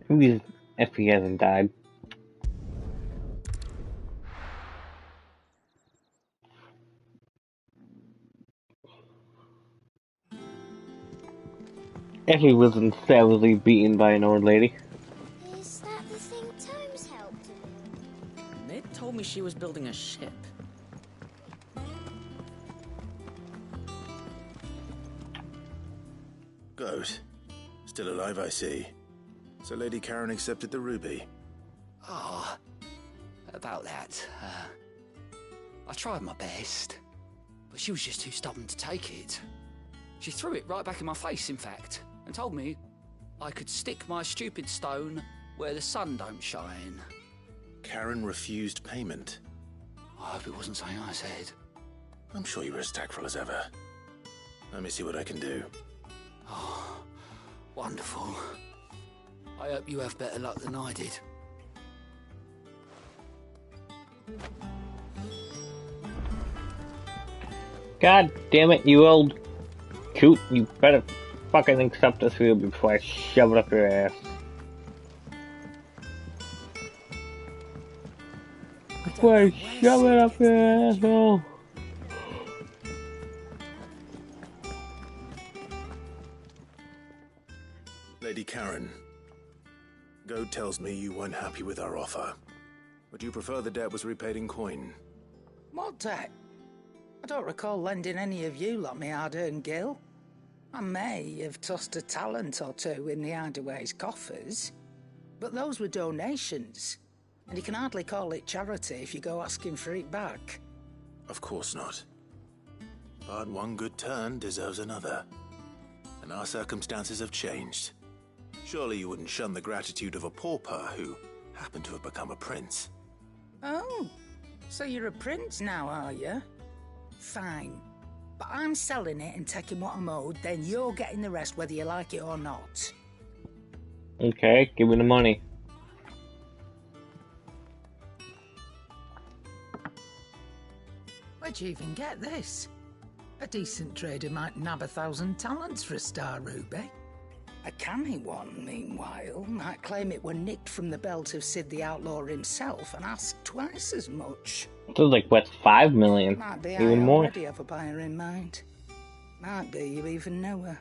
If he hasn't died. If he wasn't savagely beaten by an old lady. Is that the thing Tomes helped with? Ned told me she was building a ship. Goat. Still alive, I see. So Lady Karen accepted the ruby. Ah, about that. I tried my best, but she was just too stubborn to take it. She threw it right back in my face, in fact, and told me I could stick my stupid stone where the sun don't shine. Karen refused payment. I hope it wasn't something I said. I'm sure you were as tactful as ever. Let me see what I can do. Oh, wonderful. I hope you have better luck than I did. God damn it, you old coot. You better fucking accept this ruby before I shove it up your ass. Before I shove it up your asshole. Lady Karen, Goat tells me you weren't happy with our offer. Would you prefer the debt was repaid in coin? What debt? I don't recall lending any of you like me hard-earned gil. I may have tossed a talent or two in the Hideaway's coffers, but those were donations, and you can hardly call it charity if you go asking for it back. Of course not. But one good turn deserves another. And our circumstances have changed. Surely you wouldn't shun the gratitude of a pauper who happened to have become a prince. Oh, so you're a prince now, are you? Fine. But I'm selling it and taking what I'm owed, then you're getting the rest whether you like it or not. Okay, give me the money. Where'd you even get this? A decent trader might nab 1,000 talents for a star ruby. A canny one, meanwhile, might claim it were nicked from the belt of Sid the Outlaw himself and ask twice as much. This is like worth 5 million. Might be Even I more. already have a buyer in mind. Might be you even know her.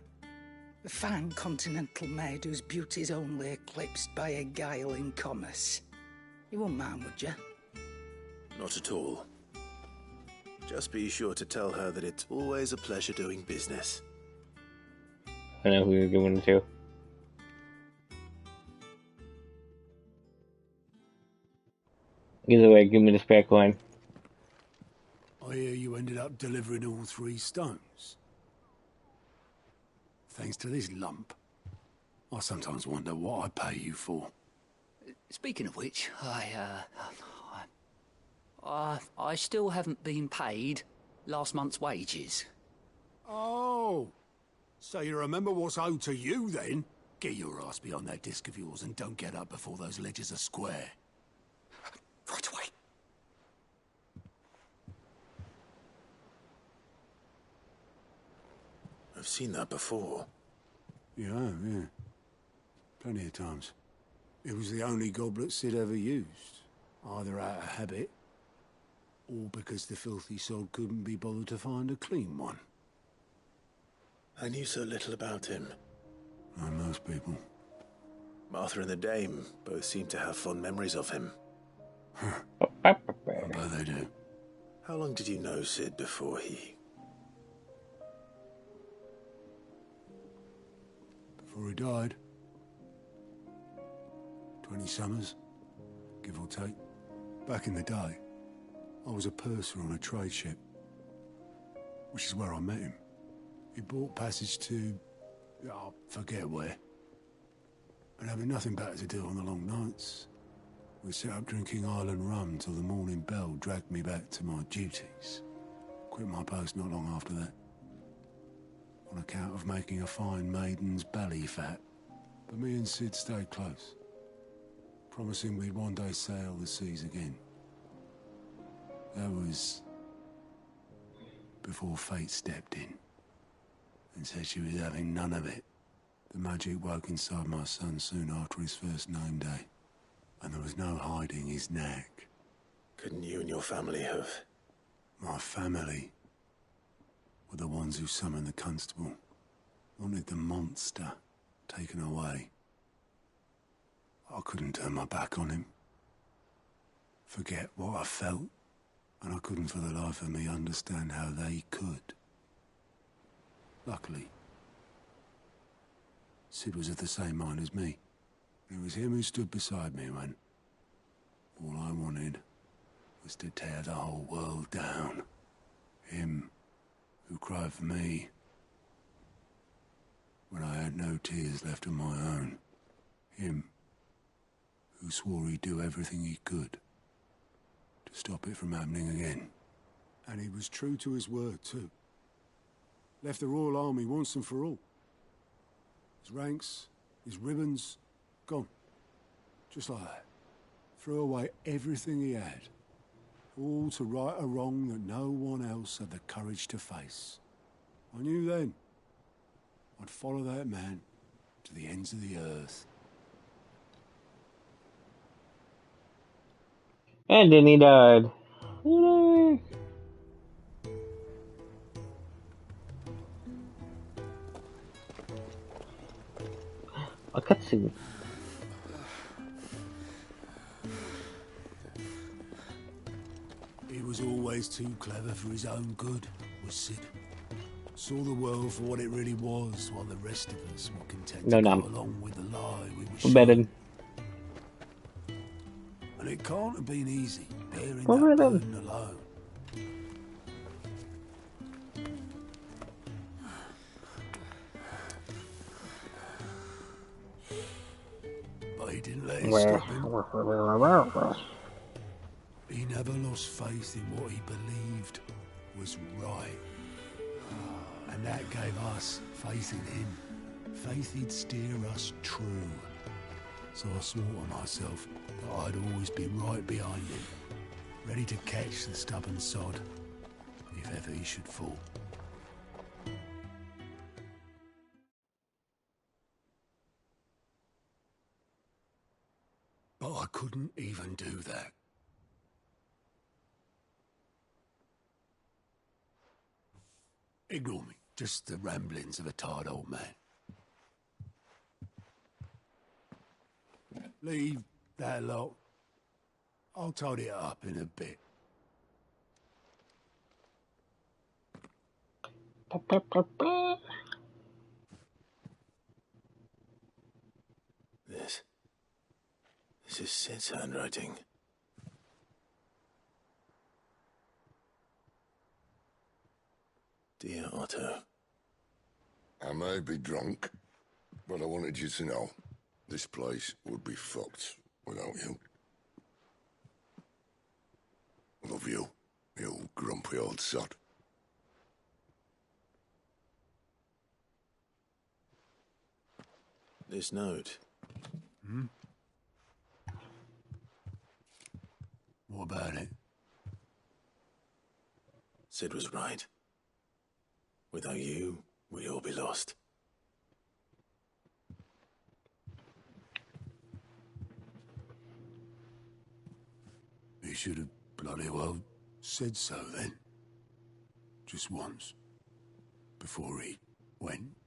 A fine continental maid whose beauty's only eclipsed by a guile in commerce. You wouldn't mind, would you? Not at all. Just be sure to tell her that it's always a pleasure doing business. I know who you're giving it to. Either way, give me the spare coin. I hear you ended up delivering all 3 stones. Thanks to this lump. I sometimes wonder what I pay you for. Speaking of which, I still haven't been paid last month's wages. Oh, so you remember what's owed to you then? Get your ass beyond that disc of yours and don't get up before those ledgers are square. Right away. I've seen that before. You have, yeah. Plenty of times. It was the only goblet Sid ever used. Either out of habit, or because the filthy sod couldn't be bothered to find a clean one. I knew so little about him. Like most people. Martha and the Dame both seem to have fond memories of him. I bet they do. How long did you know Sid before he... Before he died. 20 summers, give or take. Back in the day, I was a purser on a trade ship, which is where I met him. He bought passage to... I forget where. And having nothing better to do on the long nights, we set up drinking island rum till the morning bell dragged me back to my duties. Quit my post not long after that. On account of making a fine maiden's belly fat. But me and Sid stayed close, promising we'd one day sail the seas again. That was before fate stepped in and said she was having none of it. The magic woke inside my son soon after his first name day, and there was no hiding his knack. Couldn't you and your family have... My family were the ones who summoned the constable, wanted the monster taken away. I couldn't turn my back on him, forget what I felt, and I couldn't for the life of me understand how they could. Luckily, Sid was of the same mind as me. It was him who stood beside me when all I wanted was to tear the whole world down. Him who cried for me when I had no tears left of my own. Him who swore he'd do everything he could to stop it from happening again. And he was true to his word, too. Left the Royal Army once and for all. His ranks, his ribbons, gone. Just like that. Threw away everything he had. All to right a wrong that no one else had the courage to face. I knew then I'd follow that man to the ends of the earth. And then he died. Yay. A cutscene. He was always too clever for his own good, was Sid. Saw the world for what it really was, while the rest of us were content to go along with the lie we were shown. And it can't have been easy, bearing that burden alone. But he didn't let it stop him. He never lost faith in what he believed was right. And that gave us faith in him. Faith he'd steer us true. So I swore to myself that I'd always be right behind him, ready to catch the stubborn sod, if ever he should fall. But I couldn't even do that. Ignore me, just the ramblings of a tired old man. Leave that lot. I'll tidy it up in a bit. This is Sid's handwriting. Dear Otto. I may be drunk, but I wanted you to know this place would be fucked without you. Love you, you grumpy old sod. This note. What about it? Sid was right. Without you, we'd all be lost. He should have bloody well said so then. Just once. Before he went.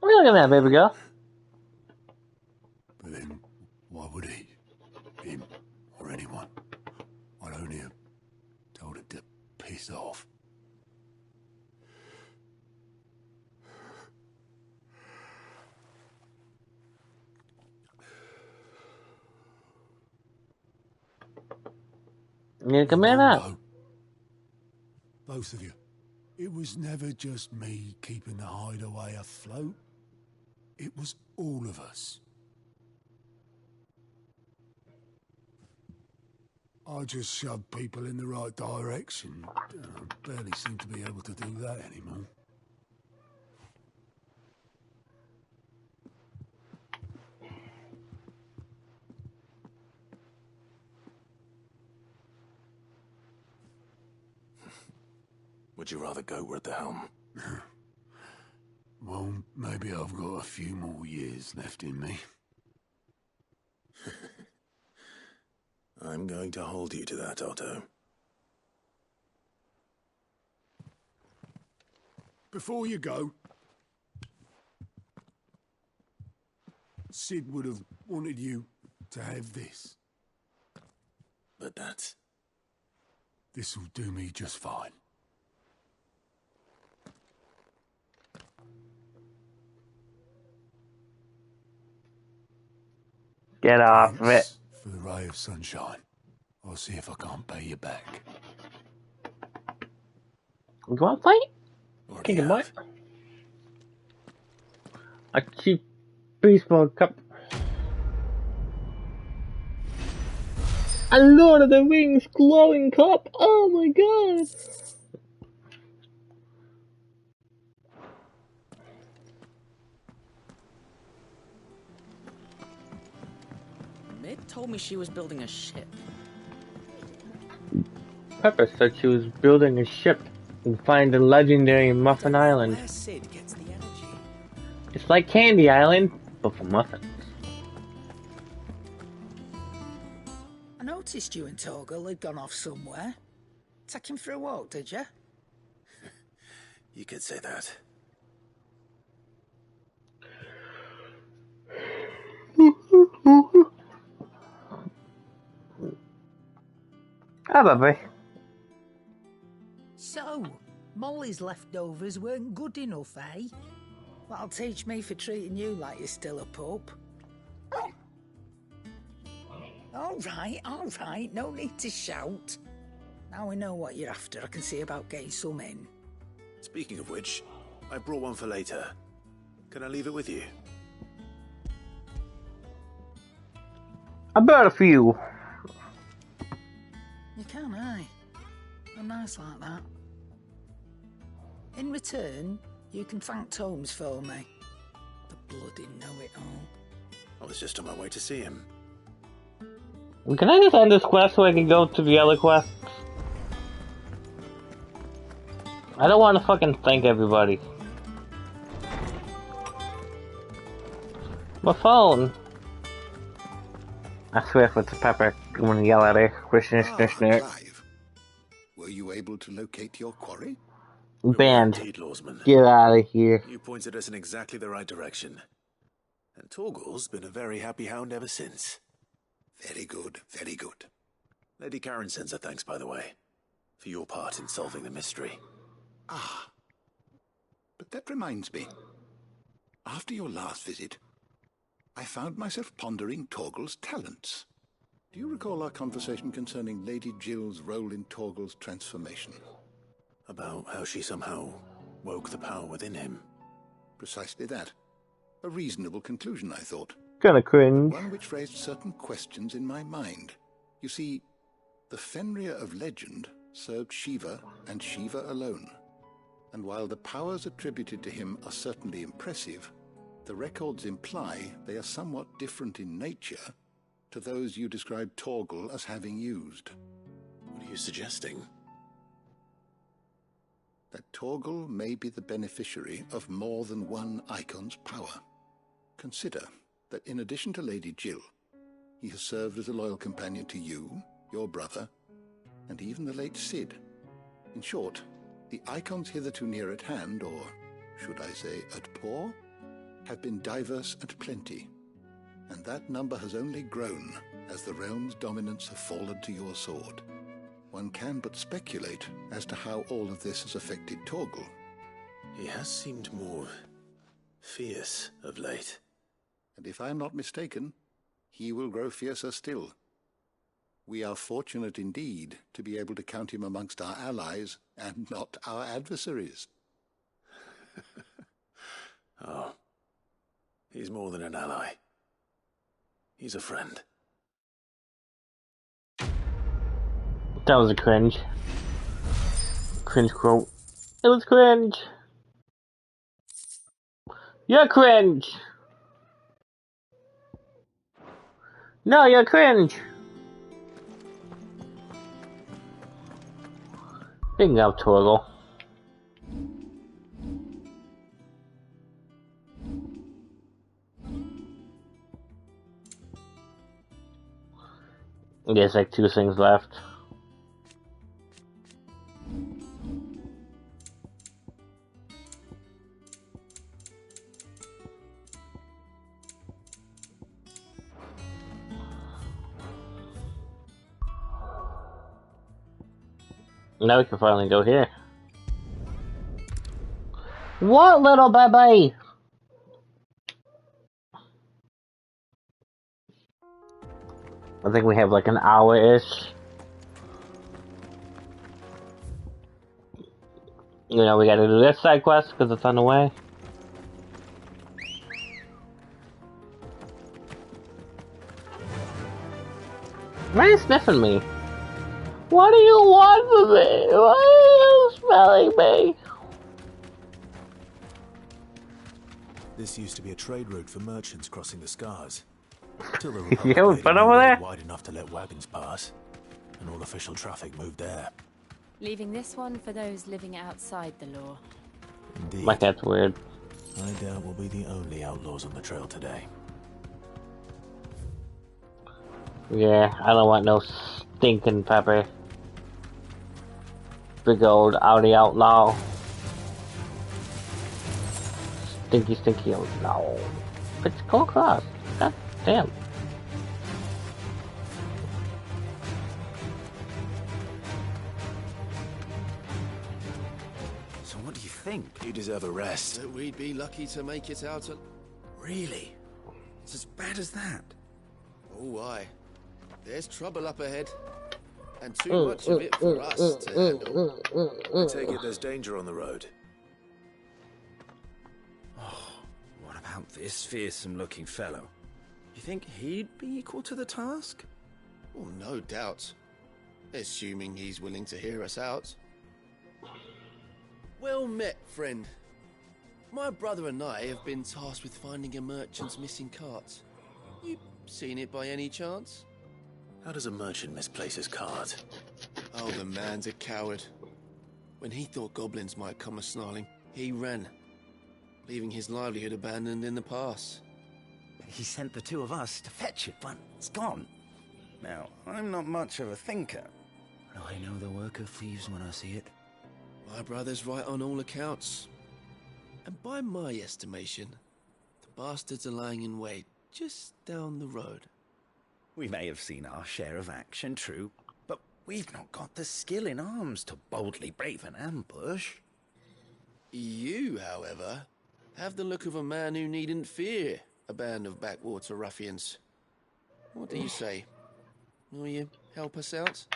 Look at that, baby girl. But then, why would he? Him or anyone? I'd only have told him to piss off. You come in up. Both of you. It was never just me keeping the hideaway afloat. It was all of us. I just shoved people in the right direction. I barely seem to be able to do that anymore. Would you rather go at the helm? Well, maybe I've got a few more years left in me. I'm going to hold you to that, Otto. Before you go, Sid would have wanted you to have this. But that's... This'll do me just fine. Get off of it. Thanks for the ray of sunshine. I'll see if I can't pay you back. You want to fight? Already Kick him butt. have. A cheap baseball cup. A Lord of the Rings glowing cup. Oh my god. Mid told me she was building a ship. Pepper said she was building a ship and find the legendary Muffin Island. Where Sid gets the energy. It's like Candy Island, but for muffins. I noticed you and Torgal had gone off somewhere. Take him for a walk, did you? You could say that. Ah, baby. So, Molly's leftovers weren't good enough, eh? That'll teach me for treating you like you're still a pup. All right, no need to shout. Now we know what you're after, I can see about getting some in. Speaking of which, I brought one for later. Can I leave it with you? I brought a few. You can, aye. I'm nice like that. In return, you can thank Tomes for me. The bloody know-it-all. I was just on my way to see him. Can I just end this quest so I can go to the other quests? I don't want to fucking thank everybody. My phone. I swear if it's a Pepper, I'm gonna yell at her. Clive. Were you able to locate your quarry? Banned. Indeed, Lawsman. Get out of here. You pointed us in exactly the right direction. And Torgal's been a very happy hound ever since. Very good, very good. Lady Karen sends her thanks, by the way, for your part in solving the mystery. Ah. But that reminds me. After your last visit, I found myself pondering Torgal's talents. Do you recall our conversation concerning Lady Jill's role in Torgal's transformation? About how she somehow woke the power within him. Precisely that. A reasonable conclusion, I thought. Kinda cringe. One which raised certain questions in my mind. You see, the Fenrir of legend served Shiva and Shiva alone. And while the powers attributed to him are certainly impressive, the records imply they are somewhat different in nature to those you describe Torgal as having used. What are you suggesting? That Torgal may be the beneficiary of more than one Icon's power. Consider that in addition to Lady Jill, he has served as a loyal companion to you, your brother, and even the late Sid. In short, the Icons hitherto near at hand, or should I say at paw, have been diverse and plenty, and that number has only grown as the realm's dominance have fallen to your sword. One can but speculate as to how all of this has affected Torgal. He has seemed more fierce of late. And if I am not mistaken, he will grow fiercer still. We are fortunate indeed to be able to count him amongst our allies and not our adversaries. Oh, he's more than an ally. He's a friend. That was a cringe. Cringe quote. It was cringe. You're cringe. No, you're cringe. Bingo, Torgal. There's like 2 things left. Now we can finally go here. What, little baby? I think we have like an hour-ish. You know, we gotta do this side quest because it's on the way. Why are you sniffing me? What do you want from me? Why are you smelling me? This used to be a trade route for merchants crossing the Scars. Till the You have a foot over there? wide enough to let wagons pass, and all official traffic moved there. Leaving this one for those living outside the law. Indeed. My cat's weird. I doubt we'll be the only outlaws on the trail today. Yeah, I don't want no stinking pepper. Big old Audi outlaw. Stinky, stinky outlaw. It's cold cross. God damn. So what do you think? You deserve a rest. That we'd be lucky to make it out of... Really? It's as bad as that? Oh, aye. There's trouble up ahead. And too much of it for us to handle. I take it there's danger on the road. Oh, what about this fearsome-looking fellow? You think he'd be equal to the task? Oh, no doubt. Assuming he's willing to hear us out. Well met, friend. My brother and I have been tasked with finding a merchant's missing cart. You seen it by any chance? How does a merchant misplace his cart? Oh, the man's a coward. When he thought goblins might come a-snarling, he ran, leaving his livelihood abandoned in the pass. He sent the two of us to fetch it, but it's gone. Now, I'm not much of a thinker, but I know the work of thieves when I see it. My brother's right on all accounts. And by my estimation, the bastards are lying in wait just down the road. We may have seen our share of action, true, but we've not got the skill in arms to boldly brave an ambush. You, however, have the look of a man who needn't fear a band of backwater ruffians. What do you say? Will you help us out?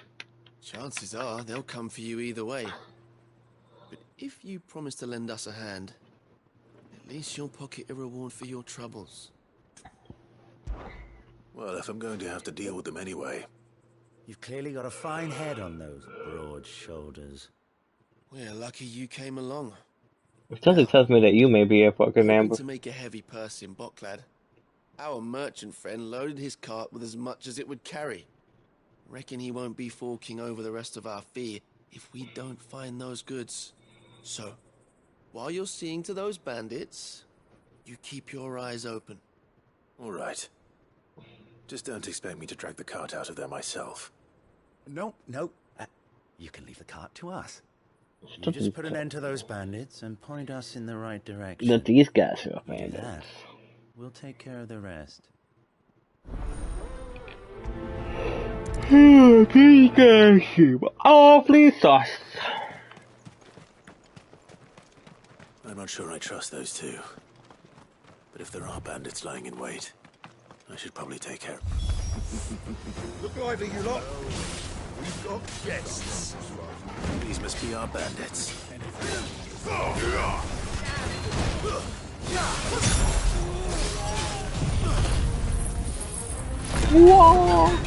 Chances are they'll come for you either way. But if you promise to lend us a hand, at least you'll pocket a reward for your troubles. Well, if I'm going to have to deal with them anyway. You've clearly got a fine head on those broad shoulders. We're lucky you came along. Something tells me that you may be a fucking ambush. To make a heavy purse in Boklad, our merchant friend loaded his cart with as much as it would carry. Reckon he won't be forking over the rest of our fee if we don't find those goods. So, while you're seeing to those bandits, you keep your eyes open. All right. Just don't expect me to drag the cart out of there myself. No. You can leave the cart to us. You just put an end to those bandits and point us in the right direction. That these guys are bandits. That, we'll take care of the rest. These guys seem awfully sus. I'm not sure I trust those two. But if there are bandits lying in wait, I should probably take care. Look lively, you lot. We've got guests. These must be our bandits. Whoa!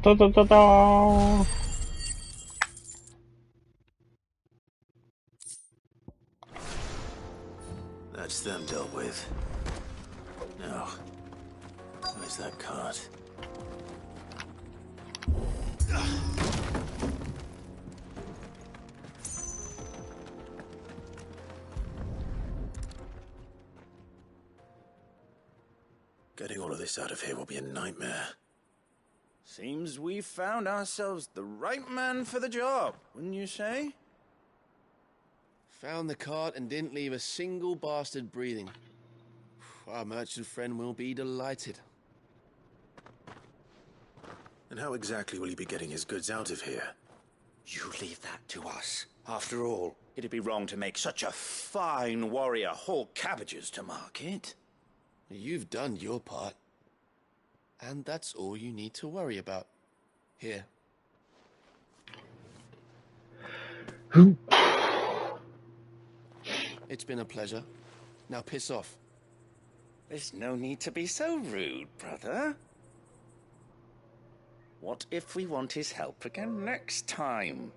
That's them dealt with. Now, where's that cart? Getting all of this out of here will be a nightmare. Seems we've found ourselves the right man for the job, wouldn't you say? Found the cart and didn't leave a single bastard breathing. Our merchant friend will be delighted. And how exactly will he be getting his goods out of here? You leave that to us. After all, it'd be wrong to make such a fine warrior haul cabbages to market. You've done your part. And that's all you need to worry about. Here. It's been a pleasure. Now piss off. There's no need to be so rude, brother. What if we want his help again next time?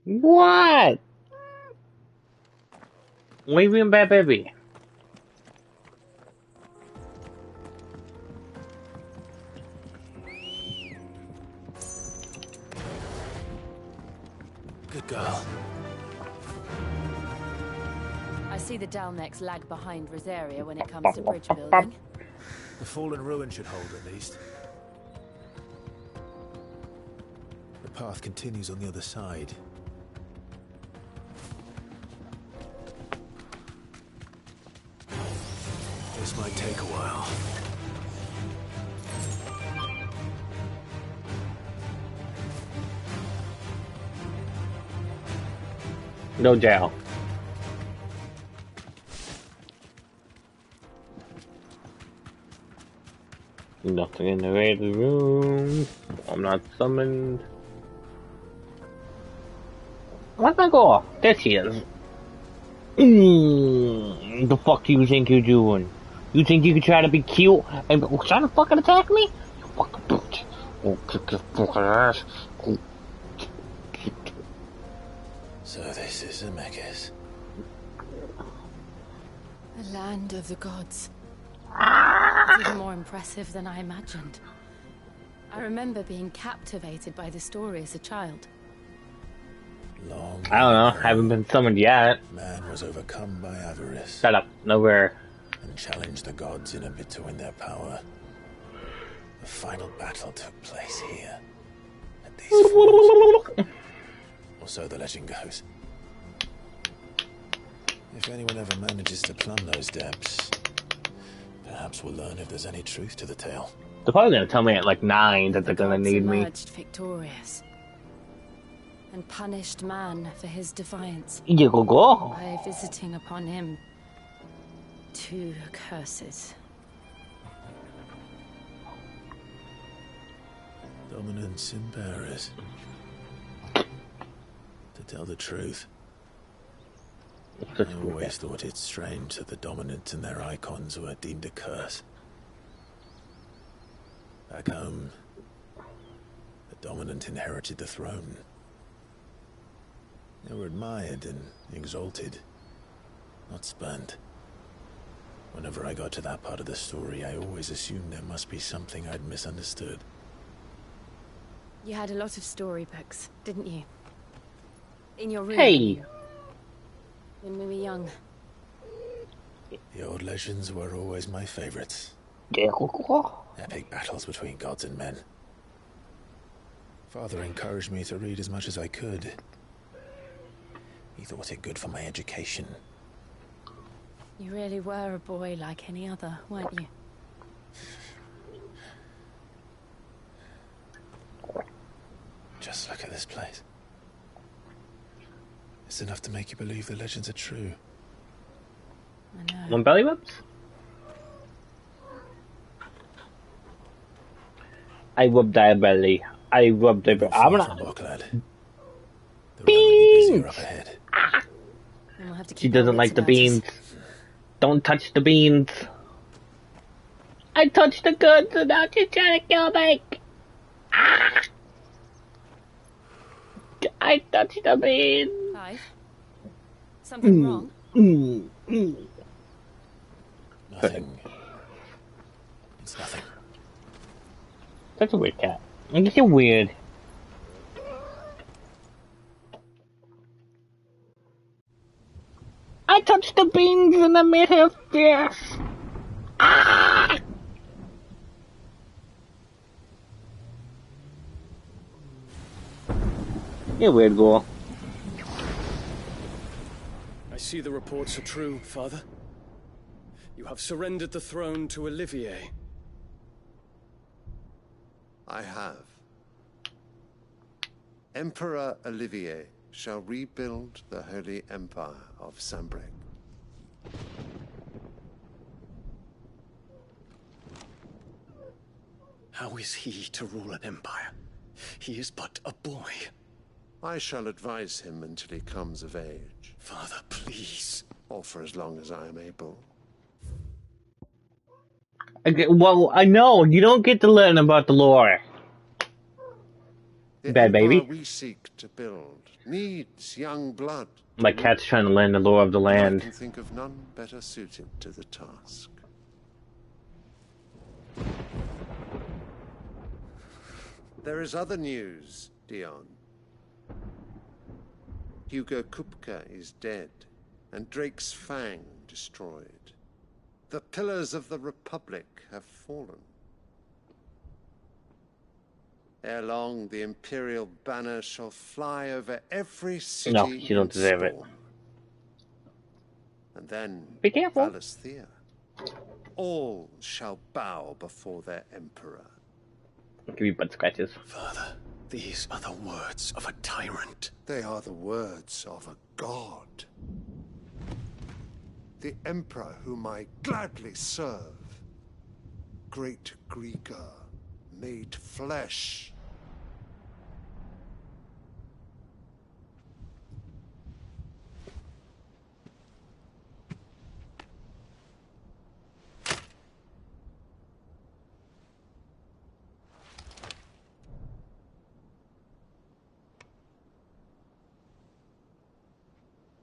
What? What do you mean by baby? Good girl. I see the Dalnex lag behind Rosaria when it comes to bridge building. The fallen ruin should hold at least. The path continues on the other side. This might take a while. No jail. Nothing in the raided room. I'm not summoned. Where'd I go? There she is. The fuck do you think you're doing? You think you can try to be cute and try to fucking attack me? You fucking bitch. Oh, kick your fucking ass. Oh. So this is Zemeckis. The land of the gods. It's even more impressive than I imagined. I remember being captivated by the story as a child. Long I don't know, haven't been summoned yet. Man was overcome by avarice. Shut up, nowhere. And challenged the gods in a bid to win their power. The final battle took place here. At these falls. Or so the legend goes. If anyone ever manages to plumb those depths, perhaps we'll learn if there's any truth to the tale. They're probably gonna tell me at like 9 that they're gonna need me. Emerged victorious and punished man for his defiance. You go. By visiting upon him 2 curses. Dominance in Paris. To tell the truth, I always thought it strange that the dominant and their icons were deemed a curse. Back home, the dominant inherited the throne. They were admired and exalted, not spurned. Whenever I got to that part of the story, I always assumed there must be something I'd misunderstood. You had a lot of storybooks, didn't you? In your room. Hey! When we were young. The old legends were always my favorites. Epic battles between gods and men. Father encouraged me to read as much as I could. He thought it good for my education. You really were a boy like any other, weren't you? Just look at this place. It's enough to make you believe the legends are true. I know. One belly rubs? I rubbed thy belly. I rubbed thy belly. I'm not. The road will be busier up ahead. And we'll have to She keep our doesn't wits like the about us. beans. Don't touch the beans. I touched the goods and now she's trying to kill me. Ah! I touched the beans. Clive? Something wrong? Nothing. It's nothing. That's a weird cat. It's so weird. I touched the beans and I made her fierce. Ah! You're weird, girl. I see the reports are true, Father. You have surrendered the throne to Olivier. I have. Emperor Olivier shall rebuild the Holy Empire of Sanbreque. How is he to rule an empire? He is but a boy. I shall advise him until he comes of age. Father, please. Or for as long as I am able. Okay, well, I know you don't get to learn about the lore. The Bad baby. empire we seek to build needs young blood. My cat's trying to learn the lore of the I land. can think of none better suited to the task. There is other news, Dion. Hugo Kupka is dead, and Drake's Fang destroyed. The pillars of the Republic have fallen. Ere long, the Imperial banner shall fly over every city. No, you don't deserve it. And then, Be careful. Valisthea. All shall bow before their emperor. I'll give you butt scratches. Father, these are the words of a tyrant. They are the words of a god. The emperor whom I gladly serve. Great Greager, made flesh.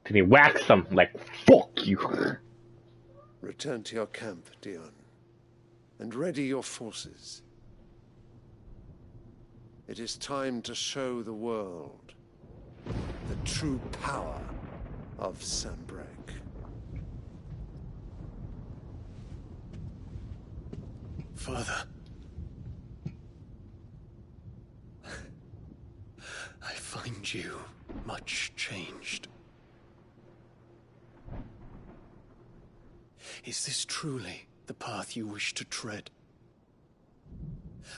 Then he whacks them like, fuck you. Return to your camp, Dion, and ready your forces. It is time to show the world the true power of Sanbreque. Father. I find you much changed. Is this truly the path you wish to tread?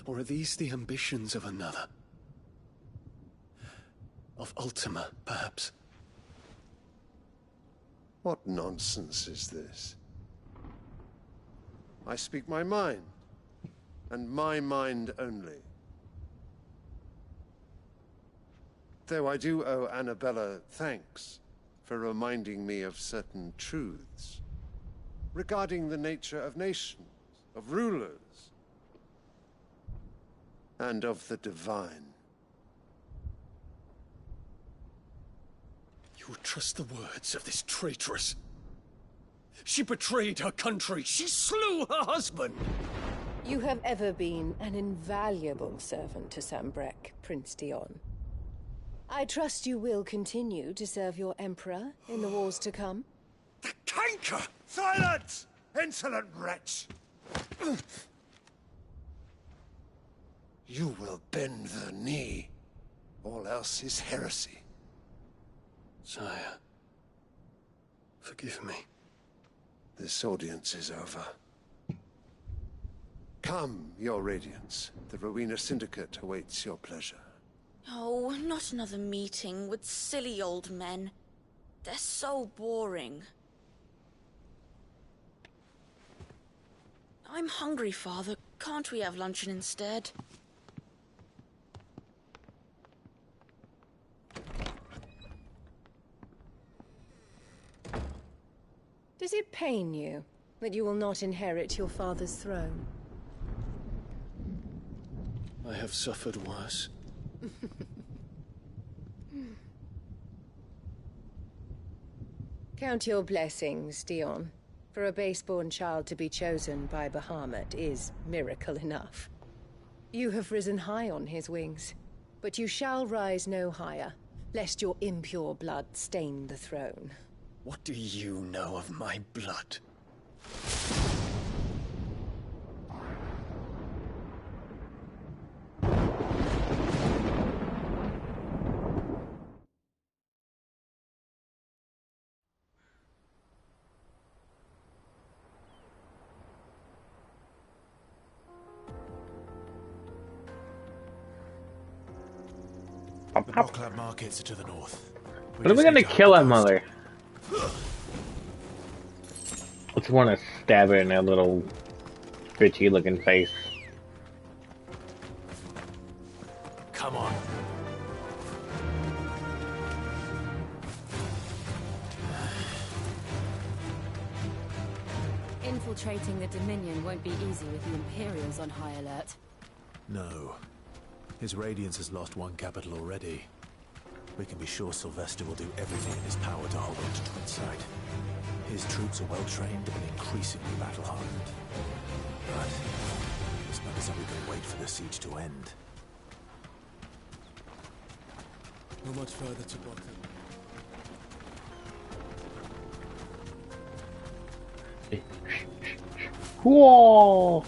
Or are these the ambitions of another? Of Ultima, perhaps? What nonsense is this? I speak my mind, and my mind only. Though I do owe Annabella thanks for reminding me of certain truths regarding the nature of nations, of rulers, and of the divine. You would trust the words of this traitress? She betrayed her country. She slew her husband. You have ever been an invaluable servant to Sanbreque, Prince Dion. I trust you will continue to serve your Emperor in the wars to come. The canker! Silence! Insolent wretch! You will bend the knee. All else is heresy. Sire, forgive me. This audience is over. Come, your Radiance. The Rowena Syndicate awaits your pleasure. Oh, not another meeting with silly old men. They're so boring. I'm hungry, Father. Can't we have luncheon instead? Does it pain you that you will not inherit your father's throne? I have suffered worse. Count your blessings, Dion. For a base-born child to be chosen by Bahamut is miracle enough. You have risen high on his wings, but you shall rise no higher, lest your impure blood stain the throne. What do you know of my blood? The Brocklab markets are to the north. When are we gonna kill our mother? I just want to stab her in that little bitchy looking face. Come on. Infiltrating the Dominion won't be easy with the Imperials on high alert. No. His Radiance has lost one capital already. We can be sure Sylvester will do everything in his power to hold on to Twinside. His troops are well trained and increasingly battle-hardened. But it's not as though we can wait for the siege to end. How much further to Brocklab? Whoa!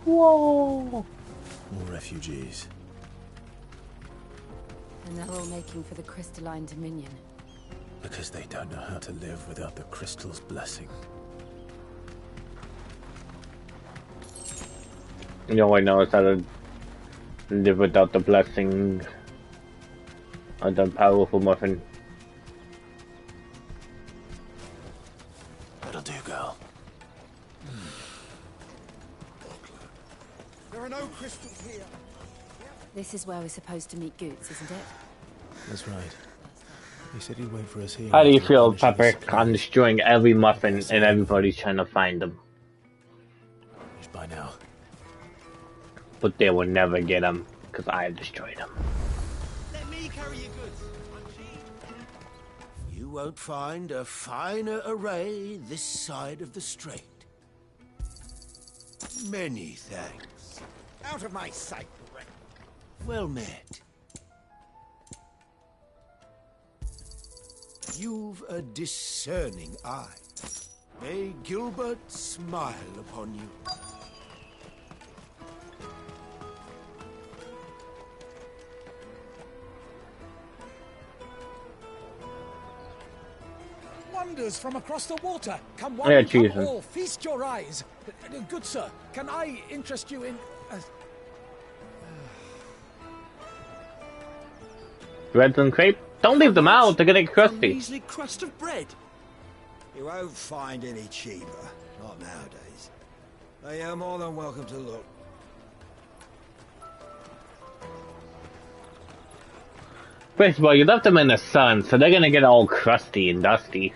Whoa! More refugees. And they're all making for the Crystalline Dominion. Because they don't know how to live without the crystal's blessing. No one knows how to live without the blessing of the powerful muffin. That'll do, girl. There are no crystals here. This is where we're supposed to meet Goots, isn't it? That's right. He said he'd wait for us here. How do you feel, Pepper? I'm destroying every muffin and everybody's trying to find them. By now. But they will never get them, because I have destroyed them. Let me carry your goods. You won't find a finer array this side of the strait. Many thanks. Out of my sight. Well met. You've a discerning eye. May Gilbert smile upon you. Wonders from across the water. Come Yeah, one, come Jesus. all. Feast your eyes. Good sir, can I interest you in... Breads and crepe? Don't leave them out, they're gonna get A crusty. measly crust of bread. You won't find any cheaper. Not nowadays. But you're more than welcome to look. First of all, you left them in the sun, so they're gonna get all crusty and dusty.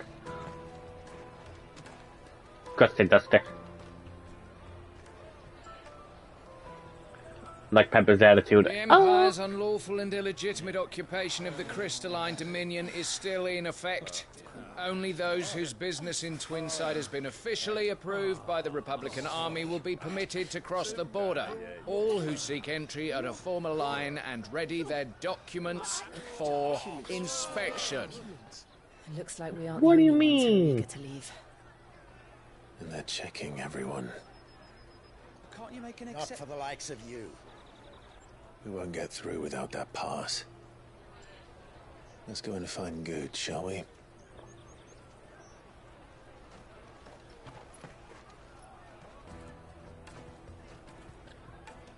Crusty dusty. Like Pepper's attitude. The Empire's unlawful and illegitimate occupation of the Crystalline Dominion is still in effect. Only those whose business in Twinside has been officially approved by the Republican Army will be permitted to cross the border. All who seek entry are to form a line and ready their documents for inspection. Looks like we aren't What do the you only ones who are mean? eager to leave. And they're checking everyone. Can't you make an exception? Not for the likes of you. We won't get through without that pass. Let's go and find Good, shall we?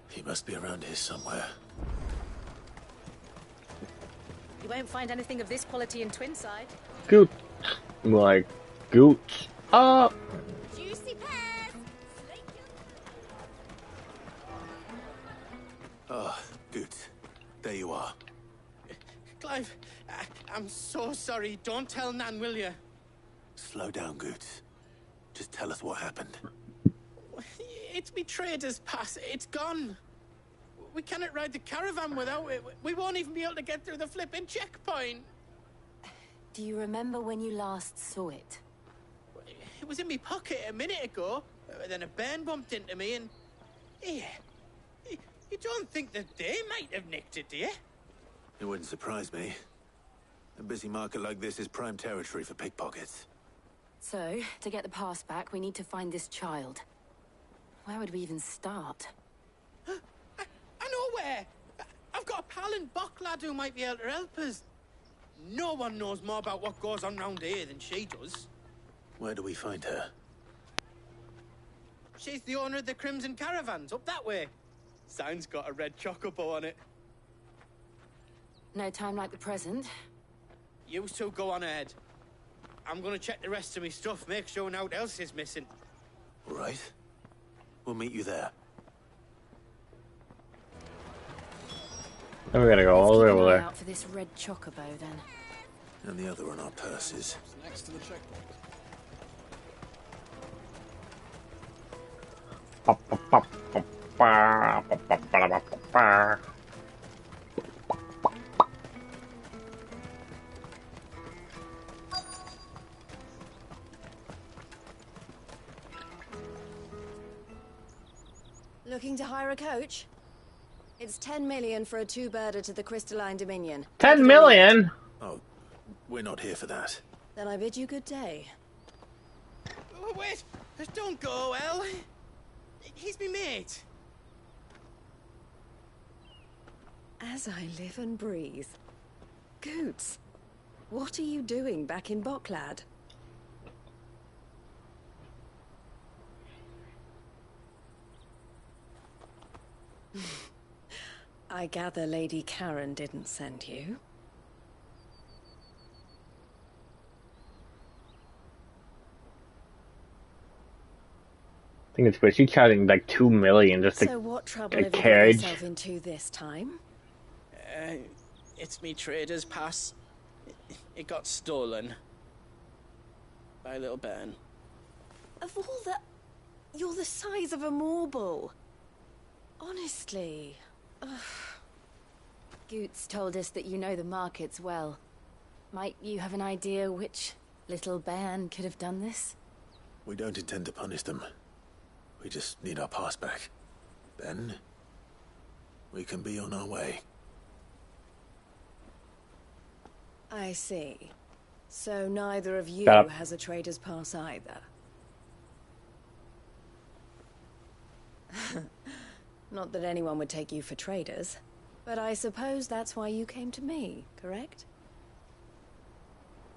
He must be around here somewhere. You won't find anything of this quality in Twinside. Goot. Like, Goot. Juicy pears! Ah, Good. There you are. Clive, I'm so sorry. Don't tell Nan, will you? Slow down, Goots. Just tell us what happened. It's me trader's pass. It's gone. We cannot ride the caravan without it. We won't even be able to get through the flipping checkpoint. Do you remember when you last saw it? It was in my pocket a minute ago. Then a bairn bumped into me and... Yeah. You don't think that they might have nicked it, do you? It wouldn't surprise me. A busy market like this is prime territory for pickpockets. So, to get the pass back, we need to find this child. Where would we even start? I know where! I've got a pal in Bock lad who might be able to help us. No one knows more about what goes on round here than she does. Where do we find her? She's the owner of the Crimson Caravans, up that way. Sign's got a red chocobo on it. No time like the present. You two go on ahead. I'm gonna check the rest of my stuff, make sure no one else is missing. All right. We'll meet you there. Then we gotta go all the way over there. Out for this red chocobo, then. And the other on our purses. It's next to the checkpoint. Looking to hire a coach? It's 10 million for a two-birder to the Crystalline Dominion. 10 million? Oh, we're not here for that. Then I bid you good day. Oh, wait! Don't go, El. He's me mate. As I live and breathe. Goots, what are you doing back in Bocklad? I gather Lady Karen didn't send you. I think it's weird. She's charging like 2 million just to So what trouble a have you got carriage. yourself into this time? It's me trader's pass. It got stolen. By a little bairn. Of all the... You're the size of a marble. Honestly. Ugh. Goots told us that you know the markets well. Might you have an idea which little bairn could have done this? We don't intend to punish them. We just need our pass back. Then, we can be on our way. I see. So neither of you Shut up. has a trader's pass either. Not that anyone would take you for traders, but I suppose that's why you came to me, correct?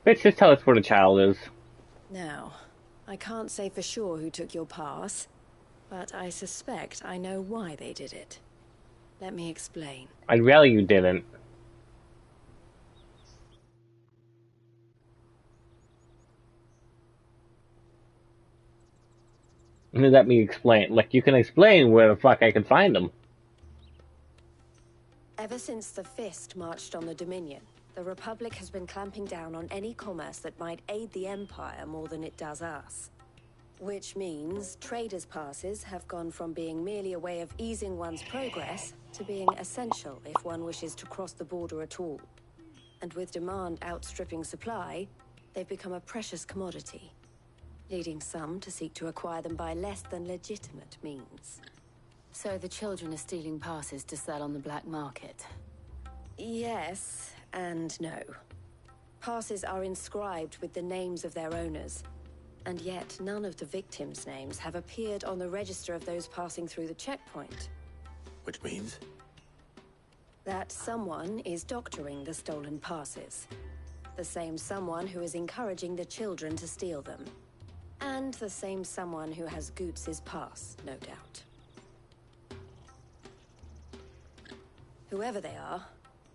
Bitch, just tell us where the child is. Now, I can't say for sure who took your pass, but I suspect I know why they did it. Let me explain. I'd rather you didn't. Let me explain. Like, you can explain where the fuck I can find them. Ever since the Fist marched on the Dominion, the Republic has been clamping down on any commerce that might aid the Empire more than it does us. Which means traders' passes have gone from being merely a way of easing one's progress to being essential if one wishes to cross the border at all. And with demand outstripping supply, they've become a precious commodity, leading some to seek to acquire them by less than legitimate means. So the children are stealing passes to sell on the black market? Yes and no. Passes are inscribed with the names of their owners, and yet none of the victims' names have appeared on the register of those passing through the checkpoint. Which means? That someone is doctoring the stolen passes. The same someone who is encouraging the children to steal them. And the same someone who has Goots' pass, no doubt. Whoever they are,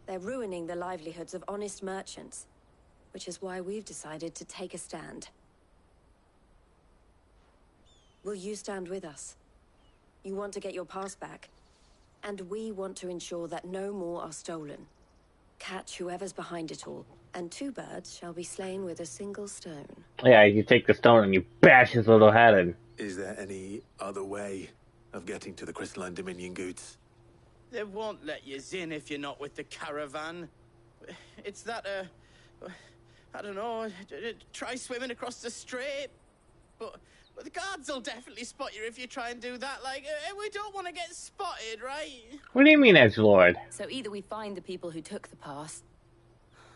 they're ruining the livelihoods of honest merchants, which is why we've decided to take a stand. Will you stand with us? You want to get your pass back, and we want to ensure that no more are stolen. Catch whoever's behind it all, and 2 birds shall be slain with a single stone. Yeah, you take the stone and you bash his little head in. Is there any other way of getting to the Crystalline Dominion goods? They won't let you in if you're not with the caravan. It's that, I don't know, try swimming across the strait. But the guards will definitely spot you if you try and do that. Like, we don't want to get spotted, right? What do you mean, Edgelord? So either we find the people who took the pass,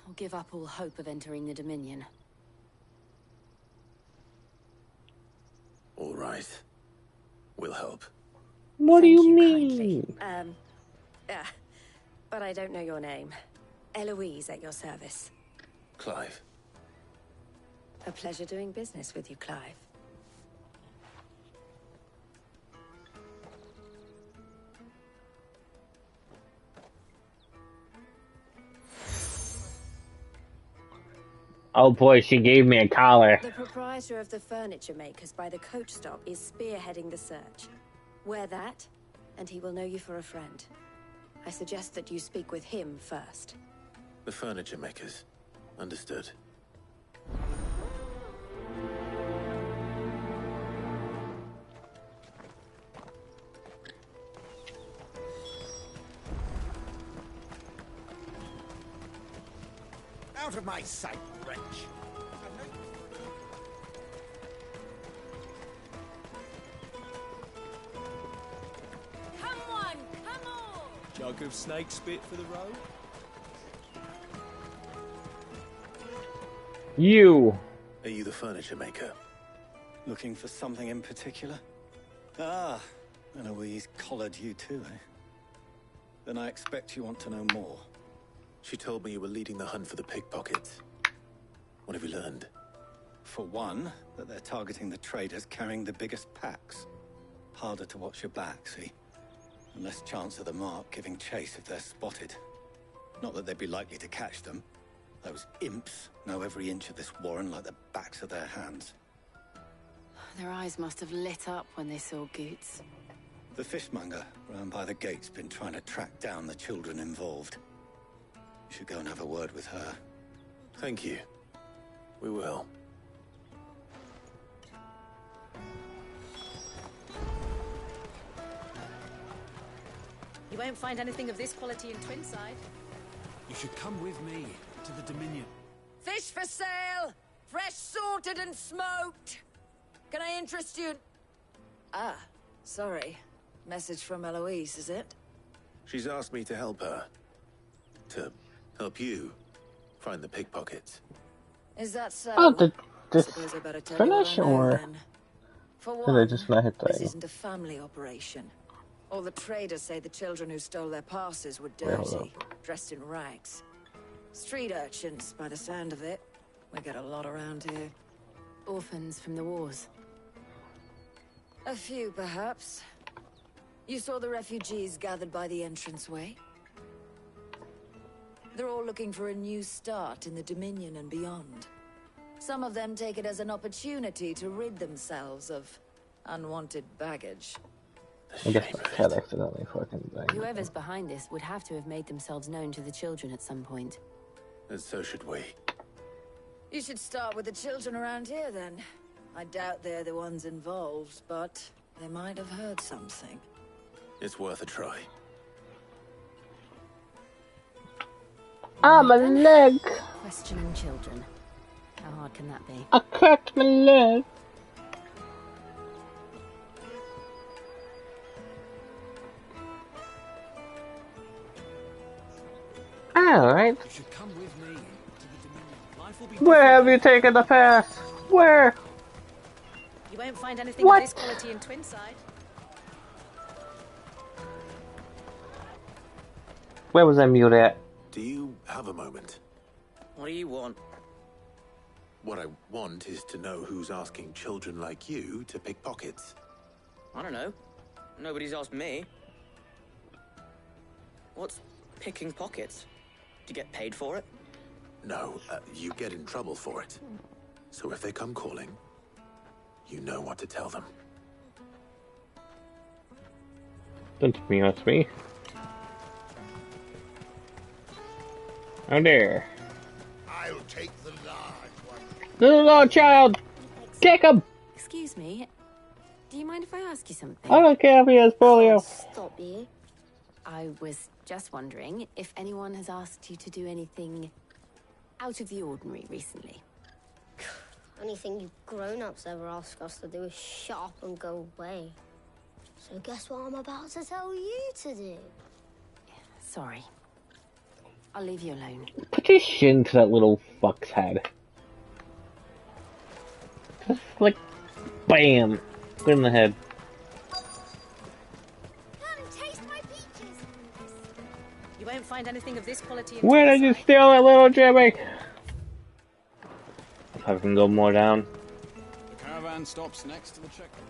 or give up all hope of entering the Dominion. All right. We'll help. What do you mean? Yeah, but I don't know your name. Eloise at your service. Clive. A pleasure doing business with you, Clive. Oh boy, she gave me a collar. The proprietor of the furniture makers by the coach stop is spearheading the search. Wear that, and he will know you for a friend. I suggest that you speak with him first. The furniture makers. Understood. Out of my sight, wretch! Come on, come on! Jug of snake spit for the road? You. Are you the furniture maker? Looking for something in particular? Ah, Eloise collared you too, eh? Then I expect you want to know more. She told me you were leading the hunt for the pickpockets. What have you learned? For one, that they're targeting the traders carrying the biggest packs. Harder to watch your back, see? And less chance of the mark giving chase if they're spotted. Not that they'd be likely to catch them. Those imps know every inch of this warren like the backs of their hands. Their eyes must have lit up when they saw Goots. The fishmonger round by the gate's been trying to track down the children involved. You should go and have a word with her. Thank you. We will. You won't find anything of this quality in Twinside. You should come with me to the Dominion. Fish for sale! Fresh sorted and smoked! Can I interest you? Ah, sorry. Message from Eloise, is it? She's asked me to help her. To help you find the pickpockets. Is that so? Oh, did this Suppose I better tell you what finish I know, or then. For did I one, just not hit this thing? isn't a family operation. All the traders say the children who stole their passes were Wait, hold dirty, dressed in rags. Street urchins, by the sound of it. We get a lot around here. Orphans from the wars. A few, perhaps. You saw the refugees gathered by the entranceway? They're all looking for a new start in the Dominion and beyond. Some of them take it as an opportunity to rid themselves of unwanted baggage. I guess my head accidentally fucking banged. Whoever's behind this would have to have made themselves known to the children at some point. And so should we. You should start with the children around here, then. I doubt they're the ones involved, but they might have heard something. It's worth a try. Ah, my leg! Questioning children. How hard can that be? I cracked my leg. Alright. You should come with me to the Dominion. Life will be Where have you taken the pass? Where? You won't find anything What? of this quality in Twinside. Where was I mute at? Do you have a moment? What do you want? What I want is to know who's asking children like you to pick pockets. I don't know. Nobody's asked me. What's picking pockets? Do you get paid for it? No, you get in trouble for it. So if they come calling, you know what to tell them. Don't be honest with me. Oh dear. I'll take the large one. Little child! Kick him! Excuse me. Do you mind if I ask you something? I don't care if he has polio. Stop you. I was just wondering if anyone has asked you to do anything out of the ordinary recently. Anything you grown-ups ever ask us to do is shut up and go away. So guess what I'm about to tell you to do? Sorry. I'll leave you alone. Put your shin to that little fuck's head. Just like, bam! Good in the head. You won't find anything of this quality in Where did you steal that little Jimmy? If I can go more down. The caravan stops next to the checkpoint.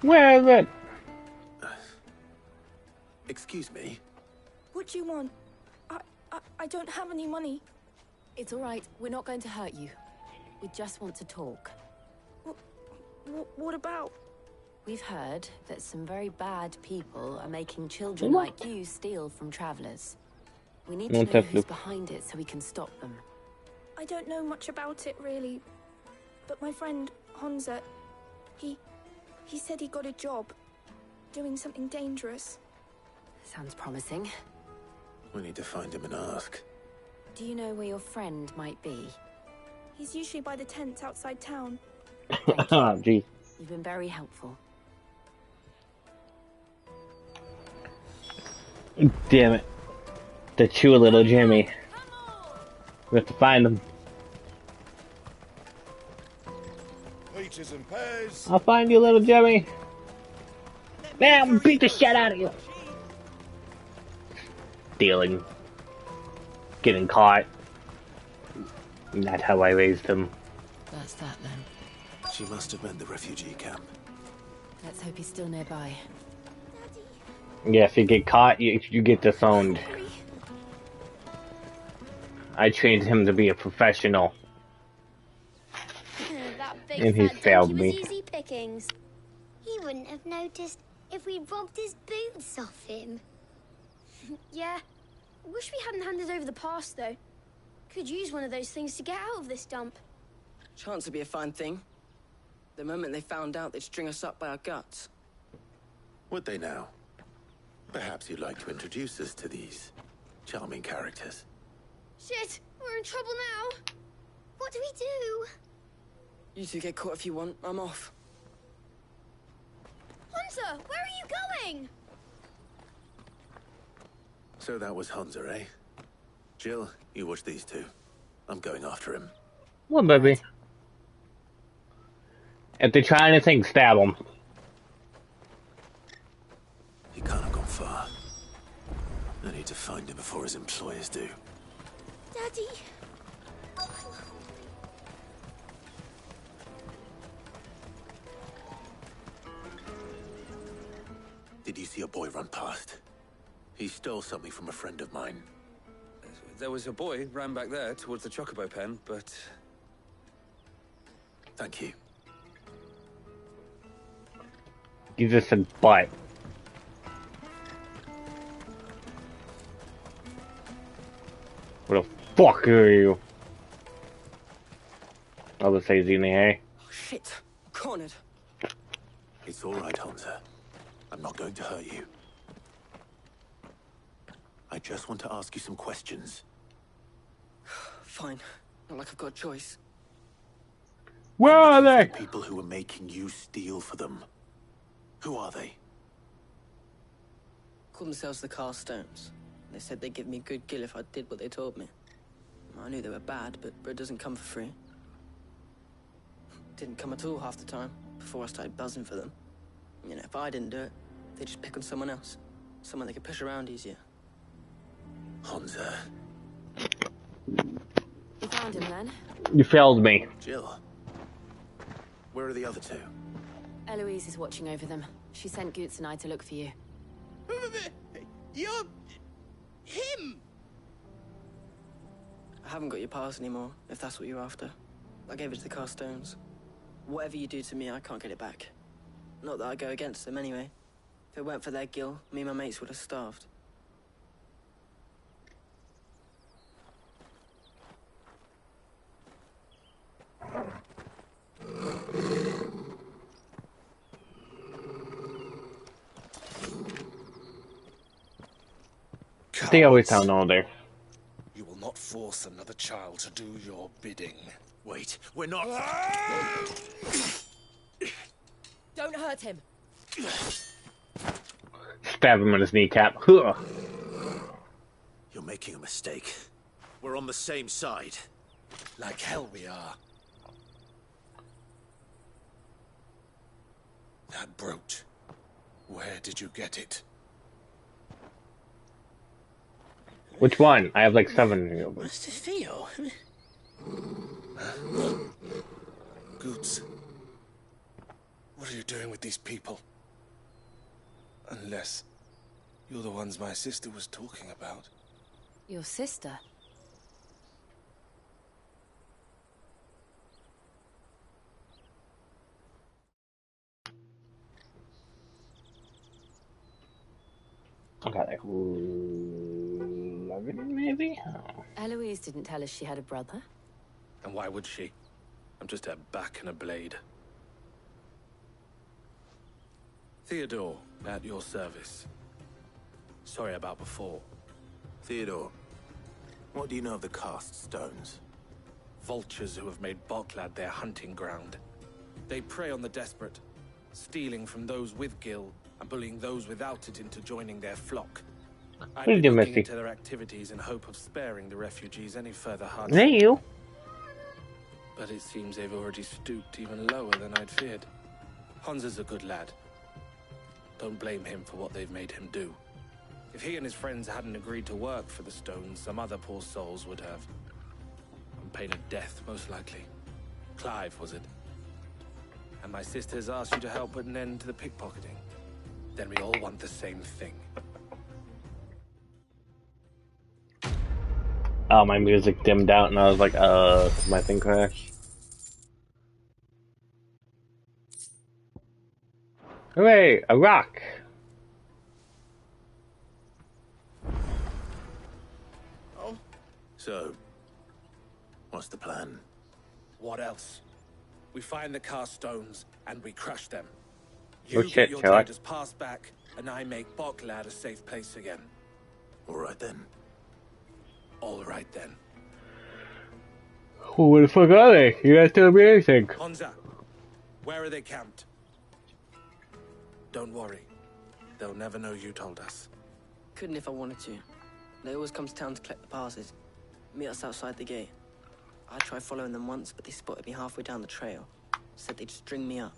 Where is it? Excuse me? What do you want? I don't have any money. It's all right. We're not going to hurt you. We just want to talk. What about? We've heard that some very bad people are making children like you steal from travelers. We need to know who's behind it so we can stop them. I don't know much about it, really. But my friend, Honza, he said he got a job doing something dangerous. Sounds promising. We need to find him and ask. Do you know where your friend might be? He's usually by the tents outside town. Oh, gee. You've been very helpful. Damn it. The chew little Jimmy. We have to find him. Peaches and pears. I'll find you, little Jimmy. Bam! Beat the shit out of you. Stealing. Getting caught. That's how I raised him. That's that then. She must have meant the refugee camp. Let's hope he's still nearby. Yeah, if you get caught, you get disowned. I trained him to be a professional. That big And he fat failed donkey me. was easy pickings. He wouldn't have noticed if we'd robbed his boots off him. Yeah. Wish we hadn't handed over the pass, though. Could use one of those things to get out of this dump. Chance would be a fine thing. The moment they found out, they'd string us up by our guts. Would they now? Perhaps you'd like to introduce us to these charming characters. Shit, we're in trouble now. What do we do? You two get caught if you want. I'm off. Hunter, where are you going? So that was Hunter, eh? Jill, you watch these two. I'm going after him. What, baby? If they try anything, stab them. He can't have gone far. I need to find him before his employers do. Daddy. Did you see a boy run past? He stole something from a friend of mine. There was a boy ran back there towards the Chocobo pen, but... Thank you. You just said but. What the fuck are you? I would say Zini, eh? Oh, shit. Cornered. It's all right, Hunter. I'm not going to hurt you. I just want to ask you some questions. Fine. Not like I've got a choice. Where are they? People who were making you steal for them. Who are they? Call themselves the Carstones. They said they'd give me a good gill if I did what they told me. I knew they were bad, but bread doesn't come for free. Didn't come at all half the time, before I started buzzing for them. You know, if I didn't do it, they'd just pick on someone else. Someone they could push around easier. Hunter. You found him then? You failed me. Jill. Where are the other two? Eloise is watching over them. She sent Goots and I to look for you. You're... him! I haven't got your pass anymore, if that's what you're after. I gave it to the Carstones. Whatever you do to me, I can't get it back. Not that I go against them anyway. If it weren't for their gill, me and my mates would have starved. They always sound older. You will not force another child to do your bidding. Wait, we're not... Don't hurt him. Stab him in his kneecap. Huh. You're making a mistake. We're on the same side. Like hell we are. That brooch. Where did you get it? Which one? I have like 7. Master Theo. Goods. What are you doing with these people? Unless you're the ones my sister was talking about. Your sister? Okay, like 11 maybe? Oh. Eloise didn't tell us she had a brother. And why would she? I'm just her back and a blade. Theodore, at your service. Sorry about before. Theodore, what do you know of the cast stones? Vultures who have made Boklad their hunting ground. They prey on the desperate, stealing from those with Gil and bullying those without it into joining their flock. I've been looking into their activities in hope of sparing the refugees any further hardship. Hey, you. But it seems they've already stooped even lower than I'd feared. Hans is a good lad. Don't blame him for what they've made him do. If he and his friends hadn't agreed to work for the stones, some other poor souls would have. On pain of death, most likely. Clive, was it? And my sisters asked you to help put an end to the pickpocketing. Then we all want the same thing. Oh, my music dimmed out and I was like, my thing crashed. Hooray, a rock! Oh? So, what's the plan? What else? We find the cast stones and we crush them. Oh You shit, get your shall I? traders passed back, and I make Boklad a safe place again. All right then. All right then. Who the fuck are they? You guys tell me anything. Honza, where are they camped? Don't worry. They'll never know you told us. Couldn't if I wanted to. They always come to town to collect the passes. Meet us outside the gate. I tried following them once, but they spotted me halfway down the trail. Said they'd string me up.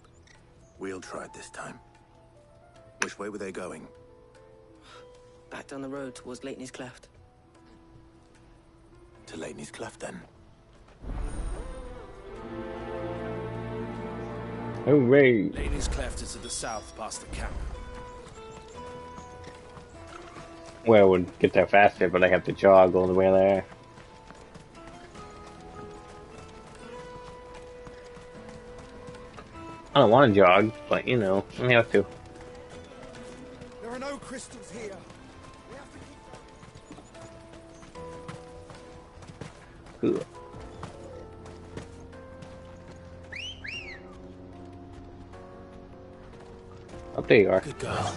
We'll try it this time. Which way were they going? Back down the road towards Leitney's Cleft. To Leitney's Cleft, then. Hooray! Leitney's Cleft is to the south, past the camp. Well, I would get there faster, but I have to jog all the way there. I don't want to jog, but you know, I have to. There are no crystals here. Ugh. Oh, there you are. Good girl.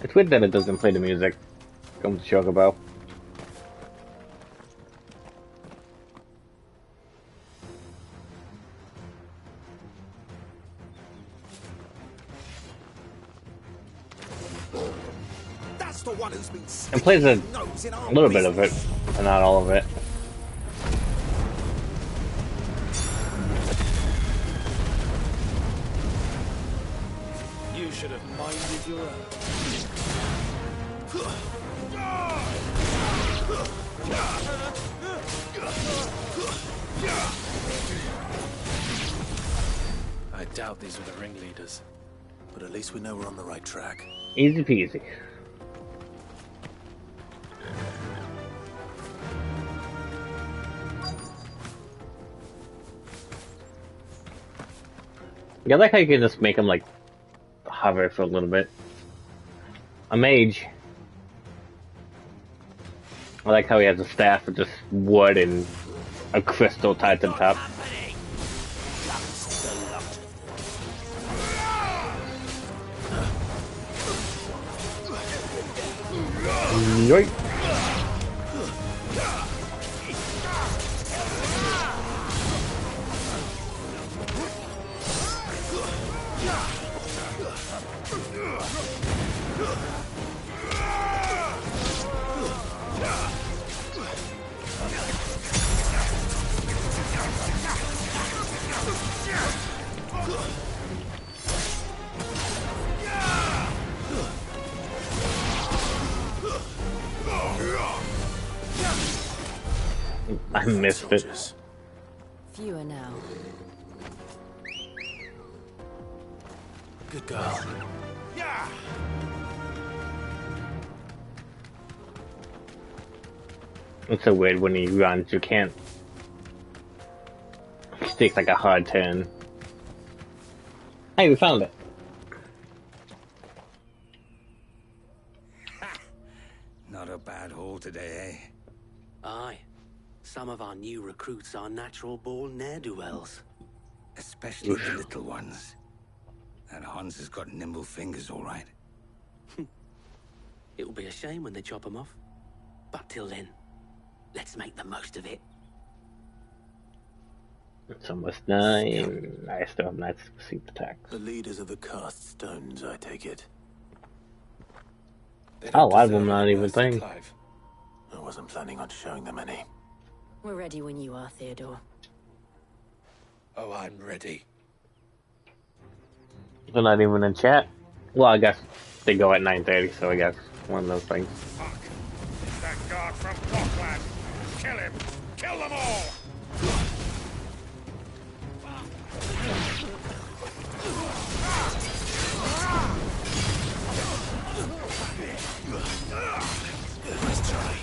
It's weird that it doesn't play the music. Come to Chocobo. That's the one who's been It plays a nose in our little bit of it, but not all of it. You should have minded your own. I doubt these were the ringleaders. But at least we know we're on the right track. Easy peasy. Yeah, I like how you can just make them like hover for a little bit. A mage. I like how he has a staff with just wood and a crystal tied to the top. Yoink. I missed it. Fewer now. Good girl. Yeah. It's so weird when he runs, you can't. It takes like a hard turn. Hey, we found it. Not a bad haul today, eh? Aye. Some of our new recruits are natural-born ne'er-do-wells. Especially the little ones. That Hans has got nimble fingers, all right. It'll be a shame when they chop them off. But till then, let's make the most of it. It's almost 9. I still have 9 super attacks. The leaders of the cast stones, I take it. Oh, a lot of them not even playing. I wasn't planning on showing them any. We're ready when you are, Theodore. Oh, I'm ready. They're not even in chat. Well, I guess they go at 9:30, so I guess one of those things. Fuck. It's that guard from Blockland. Kill him. Kill them all. Nice try.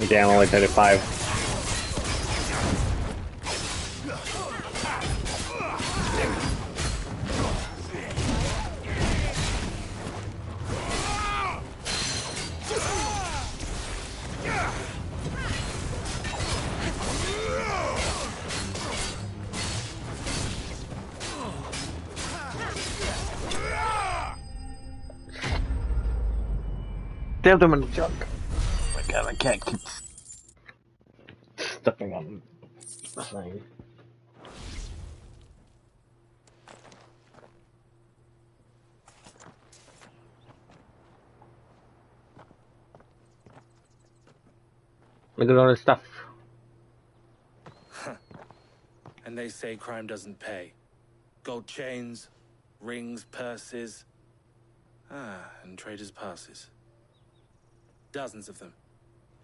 Damn, only 35. Stabbed him in the junk. Oh my god, I can't keep stepping on the thing. Look at all this stuff. And they say crime doesn't pay. Gold chains, rings, purses. And traders' passes. Dozens of them.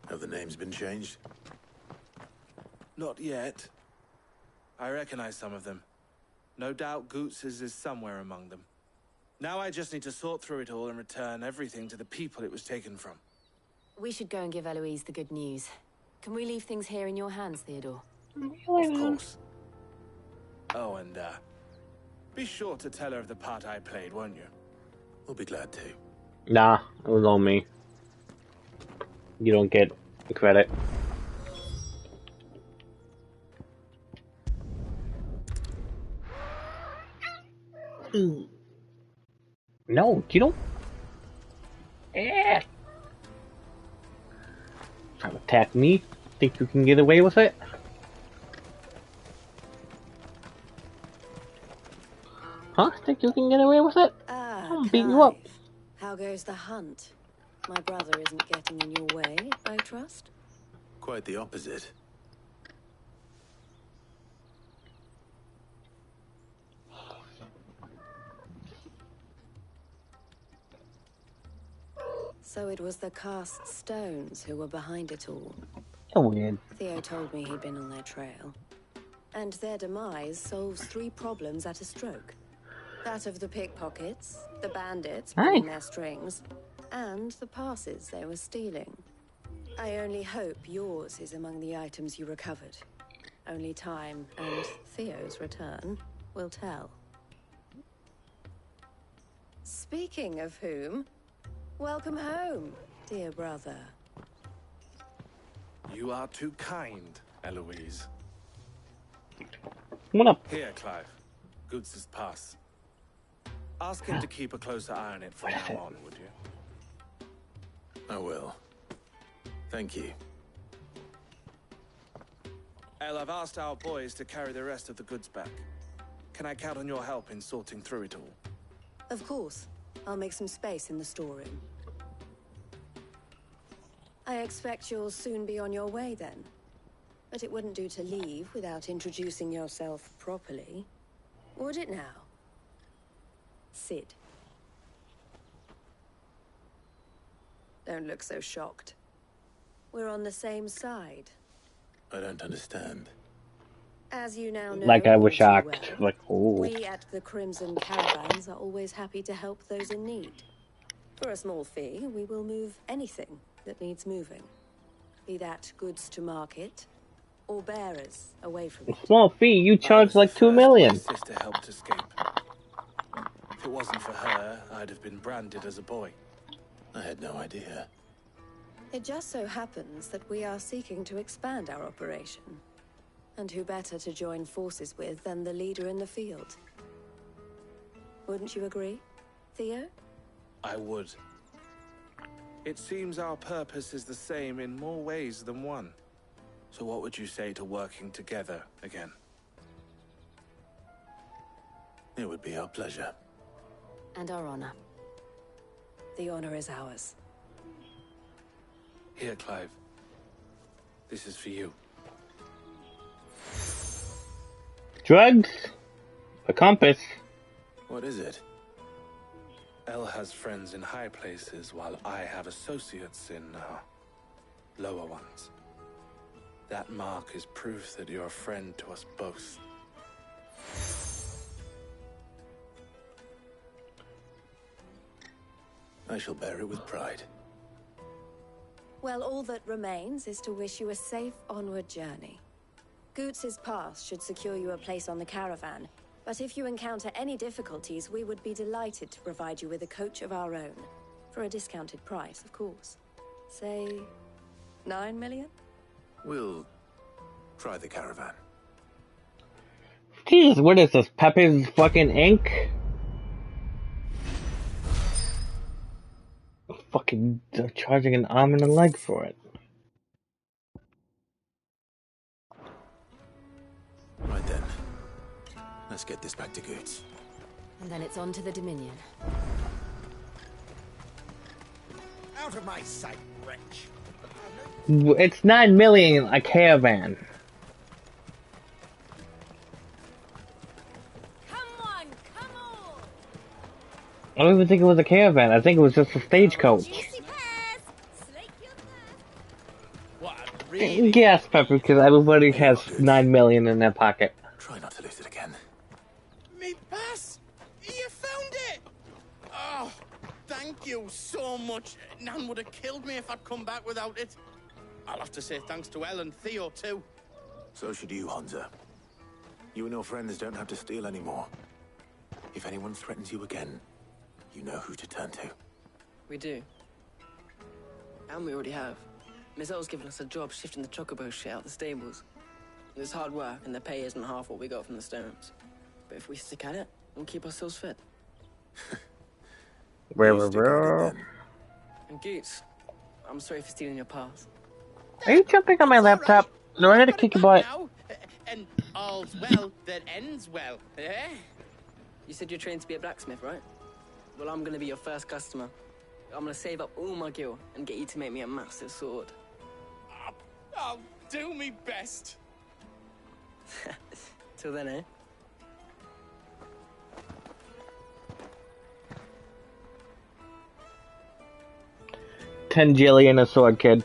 Have the names been changed? Not yet. I recognize some of them. No doubt Goots's is somewhere among them. Now I just need to sort through it all and return everything to the people it was taken from. We should go and give Eloise the good news. Can we leave things here in your hands, Theodore? Of course. Oh, and, be sure to tell her of the part I played, won't you? We'll be glad to. Nah, it was on me. You don't get credit. No, you don't. Trying to attack me? Think you can get away with it? Huh? Think you can get away with it? I'll beat you up. How goes the hunt? My brother isn't getting in your way, I trust? Quite the opposite. So it was the cast stones who were behind it all. Oh, weird. Theo told me he'd been on their trail. And their demise solves 3 problems at a stroke. That of the pickpockets, the bandits pulling their strings, and the passes they were stealing. I only hope yours is among the items you recovered. Only time and Theo's return will tell. Speaking of whom, welcome home, dear brother. You are too kind, Eloise. What up? Here, Clive. Goods' pass. Ask him to keep a closer eye on it from now on, would you? I will. Thank you. El, I've asked our boys to carry the rest of the goods back. Can I count on your help in sorting through it all? Of course. I'll make some space in the storeroom. I expect you'll soon be on your way then. But it wouldn't do to leave without introducing yourself properly. Would it now? Sid. Don't look so shocked. We're on the same side. I don't understand. As you now know, Like I was all too shocked. well, Like, oh. we at the Crimson Caravans are always happy to help those in need. For a small fee, we will move anything that needs moving. Be that goods to market, or bearers away from it. Small fee, you charge like 2 million. My sister helped escape. If it wasn't for her, I'd have been branded as a boy. I had no idea. It just so happens that we are seeking to expand our operation. And who better to join forces with than the leader in the field? Wouldn't you agree, Theo? I would. It seems our purpose is the same in more ways than one. So what would you say to working together again? It would be our pleasure. And our honor. The honor is ours. Here, Clive. This is for you. Drugs? A compass? What is it? El has friends in high places, while I have associates in, lower ones. That mark is proof that you're a friend to us both. I shall bear it with pride. Well, all that remains is to wish you a safe onward journey. Goots' pass should secure you a place on the caravan, but if you encounter any difficulties, we would be delighted to provide you with a coach of our own. For a discounted price, of course. Say, 9 million? We'll try the caravan. Jesus, what is this? Pepe's fucking ink? Fucking charging an arm and a leg for it. Right then. Let's get this back to Goots. And then it's on to the Dominion. Out of my sight, wretch. It's 9 million a caravan. I don't even think it was a caravan. I think it was just a stagecoach. What, really? Yes, Pepper, because everybody has 9 million in their pocket. Try not to lose it again. Me pass! You found it! Oh, thank you so much. Nan would have killed me if I'd come back without it. I'll have to say thanks to El and Theo, too. So should you, Hansa. You and your friends don't have to steal anymore. If anyone threatens you again, you know who to turn to. We do. And we already have. Miss Elle's given us a job shifting the chocobo shit out the stables. It's hard work, and the pay isn't half what we got from the Stones. But if we stick at it, we'll keep ourselves fit. Are And Goots, I'm sorry for stealing your pass. you jumping on my laptop? No, I had to kick your butt. And all's well that ends well, eh? You said you're trained to be a blacksmith, right? Well, I'm gonna be your first customer. I'm gonna save up all my gil and get you to make me a massive sword. I'll do me best. Till then, eh? $10 jillion a sword, kid.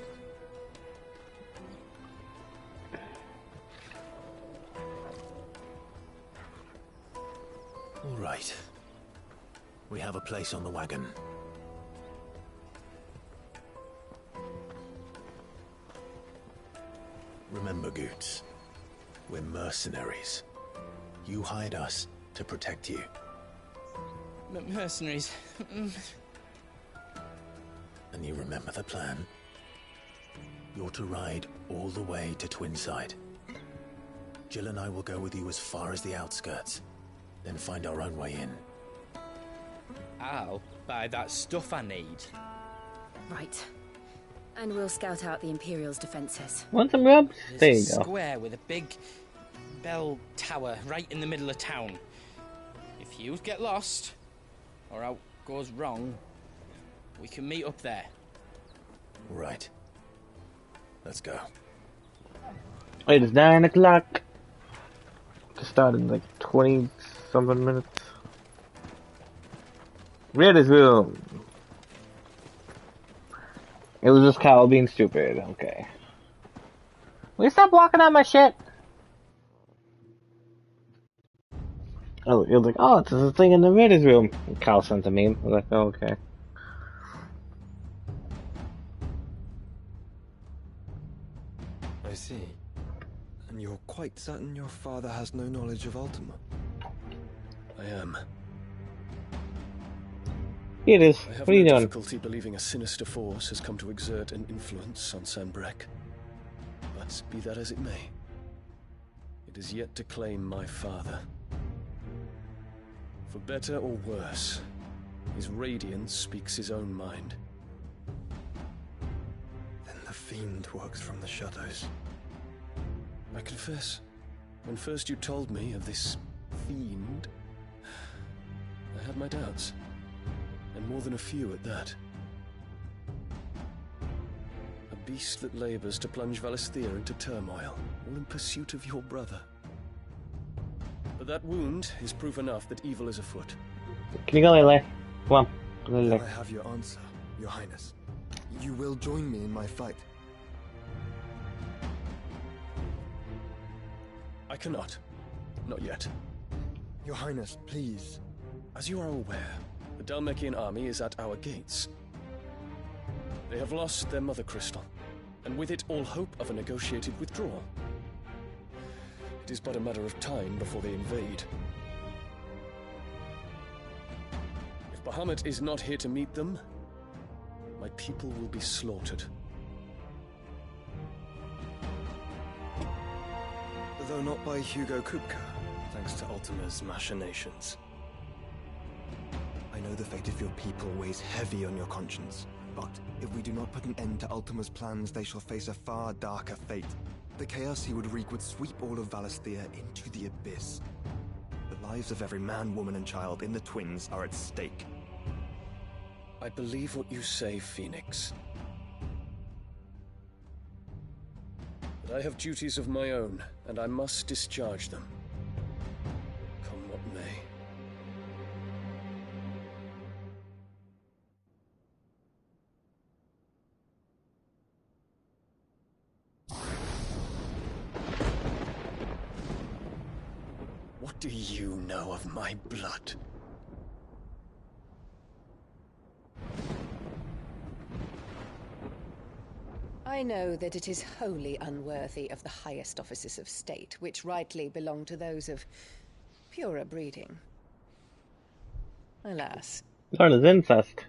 All right. We have a place on the wagon. Remember, Goots, we're mercenaries. You hired us to protect you. Mercenaries. And you remember the plan? You're to ride all the way to Twinside. Jill and I will go with you as far as the outskirts, then find our own way in. I'll buy that stuff I need. Right. And we'll scout out the Imperial's defenses. Want some rubs? There's There a you go. square with a big bell tower right in the middle of town. If you get lost, or out goes wrong, we can meet up there. Right. Let's go. It is 9 o'clock. To start in like 20-something minutes. Reader's room. It was just Kyle being stupid. Okay. Will you stop walking on my shit? Oh, you're like, oh, it's a thing in the reader's room. And Kyle sent a meme. I was like, oh, okay. I see. And you're quite certain your father has no knowledge of Ultima? I am. It is. I have What are you no doing? difficulty believing a sinister force has come to exert an influence on Sanbreque. But be that as it may, it is yet to claim my father. For better or worse, his radiance speaks his own mind. Then the fiend works from the shadows. I confess, when first you told me of this fiend, I had my doubts. And more than a few at that. A beast that labors to plunge Valisthea into turmoil, all in pursuit of your brother. But that wound is proof enough that evil is afoot. Can you go, Lele? Come on. Lele. I have your answer, Your Highness. You will join me in my fight. I cannot. Not yet. Your Highness, please. As you are aware, the Dhalmekian army is at our gates. They have lost their mother crystal, and with it all hope of a negotiated withdrawal. It is but a matter of time before they invade. If Bahamut is not here to meet them, my people will be slaughtered. Though not by Hugo Kupka, thanks to Ultima's machinations. I know the fate of your people weighs heavy on your conscience, but if we do not put an end to Ultima's plans, they shall face a far darker fate. The chaos he would wreak would sweep all of Valisthea into the abyss. The lives of every man, woman, and child in the Twins are at stake. I believe what you say, Phoenix. But I have duties of my own, and I must discharge them. Come what may. What do you know of my blood? I know that it is wholly unworthy of the highest offices of state, which rightly belong to those of purer breeding. Alas. Learn is incest.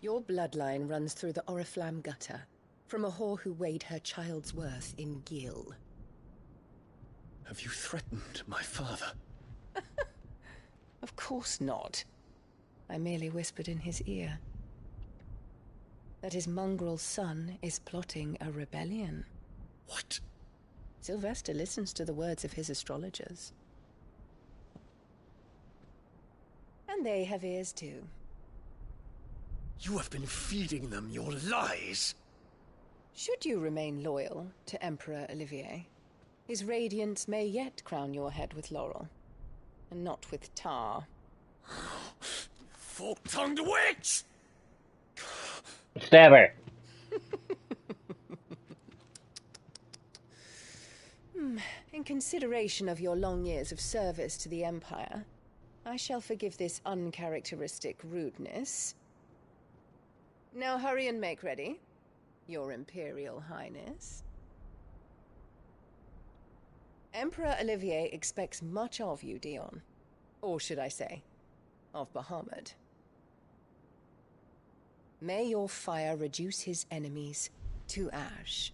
Your bloodline runs through the Oriflamme gutter, from a whore who weighed her child's worth in gil. Have you threatened my father? Of course not. I merely whispered in his ear that his mongrel son is plotting a rebellion. What? Sylvester listens to the words of his astrologers. And they have ears too. You have been feeding them your lies! Should you remain loyal to Emperor Olivier, his radiance may yet crown your head with laurel, and not with tar. Fork-tongued witch! Stab her. In consideration of your long years of service to the Empire, I shall forgive this uncharacteristic rudeness. Now hurry and make ready, Your Imperial Highness. Emperor Olivier expects much of you, Dion. Or should I say, of Bahamut. May your fire reduce his enemies to ash,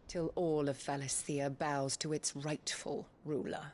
till all of Valisthea bows to its rightful ruler.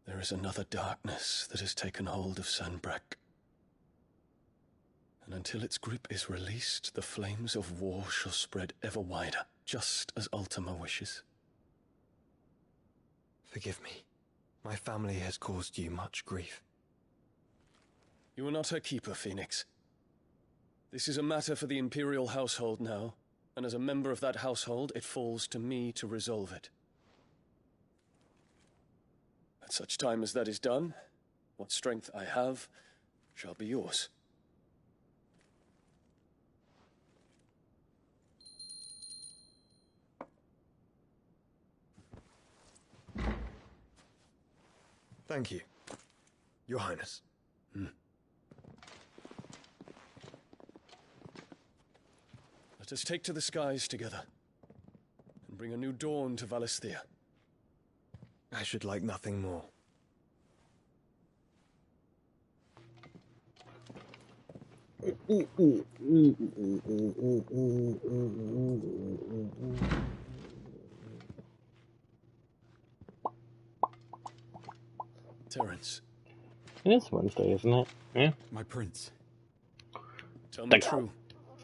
There is another darkness that has taken hold of Sanbreque. And until its grip is released, the flames of war shall spread ever wider, just as Ultima wishes. Forgive me. My family has caused you much grief. You are not her keeper, Phoenix. This is a matter for the Imperial household now, and as a member of that household, it falls to me to resolve it. At such time as that is done, what strength I have shall be yours. Thank you, Your Highness. Let us take to the skies together, and bring a new dawn to Valisthea. I should like nothing more. Terence. It is Wednesday, isn't it? Yeah. My prince. Tell me true.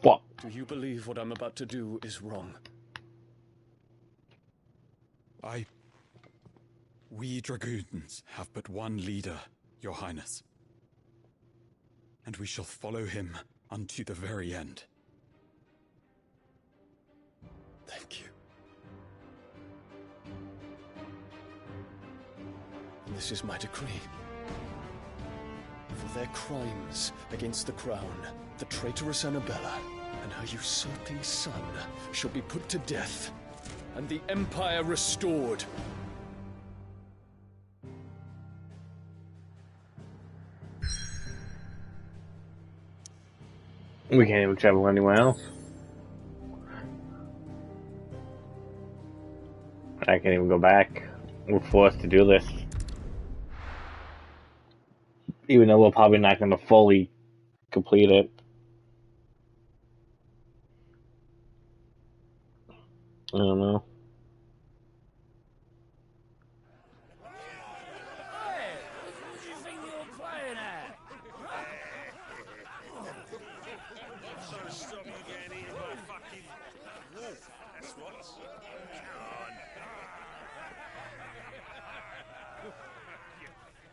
What? Do you believe what I'm about to do is wrong? We dragoons have but one leader, Your Highness. And we shall follow him unto the very end. Thank you. And this is my decree. For their crimes against the crown, the traitorous Annabella and her usurping son shall be put to death, and the Empire restored. We can't even travel anywhere else. I can't even go back. We're forced to do this. Even though we're probably not going to fully complete it. I don't know.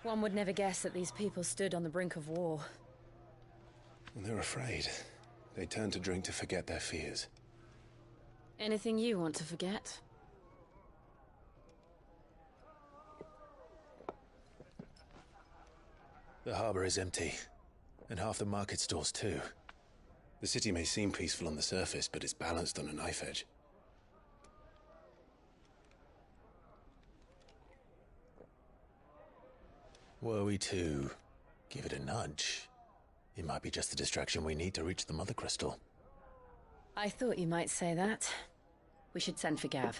One would never guess that these people stood on the brink of war. They're afraid. They turn to drink to forget their fears. Anything you want to forget? The harbor is empty, and half the market stalls too. The city may seem peaceful on the surface, but it's balanced on a knife edge. Were we to give it a nudge, it might be just the distraction we need to reach the Mother Crystal. I thought you might say that. We should send for Gav.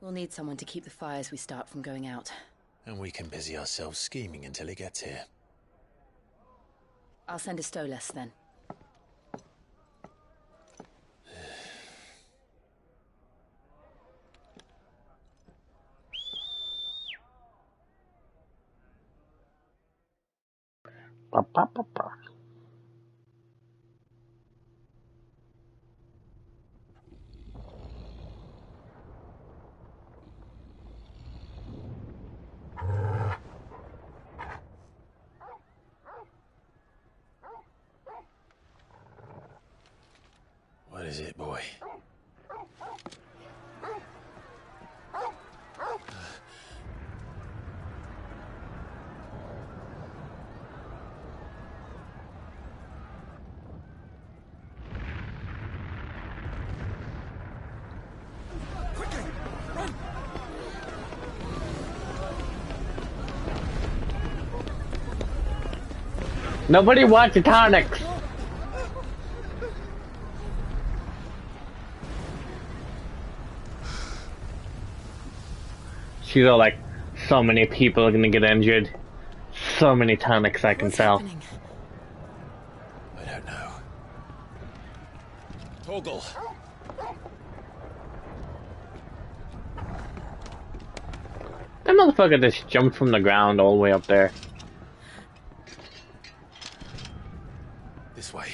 We'll need someone to keep the fires we start from going out. And we can busy ourselves scheming until he gets here. I'll send a Stolas then. is it, boy? Nobody wants the tonics. She's all like, so many people are gonna get injured. So many tonics I can sell. I don't know. Torgal. That motherfucker just jumped from the ground all the way up there. This way.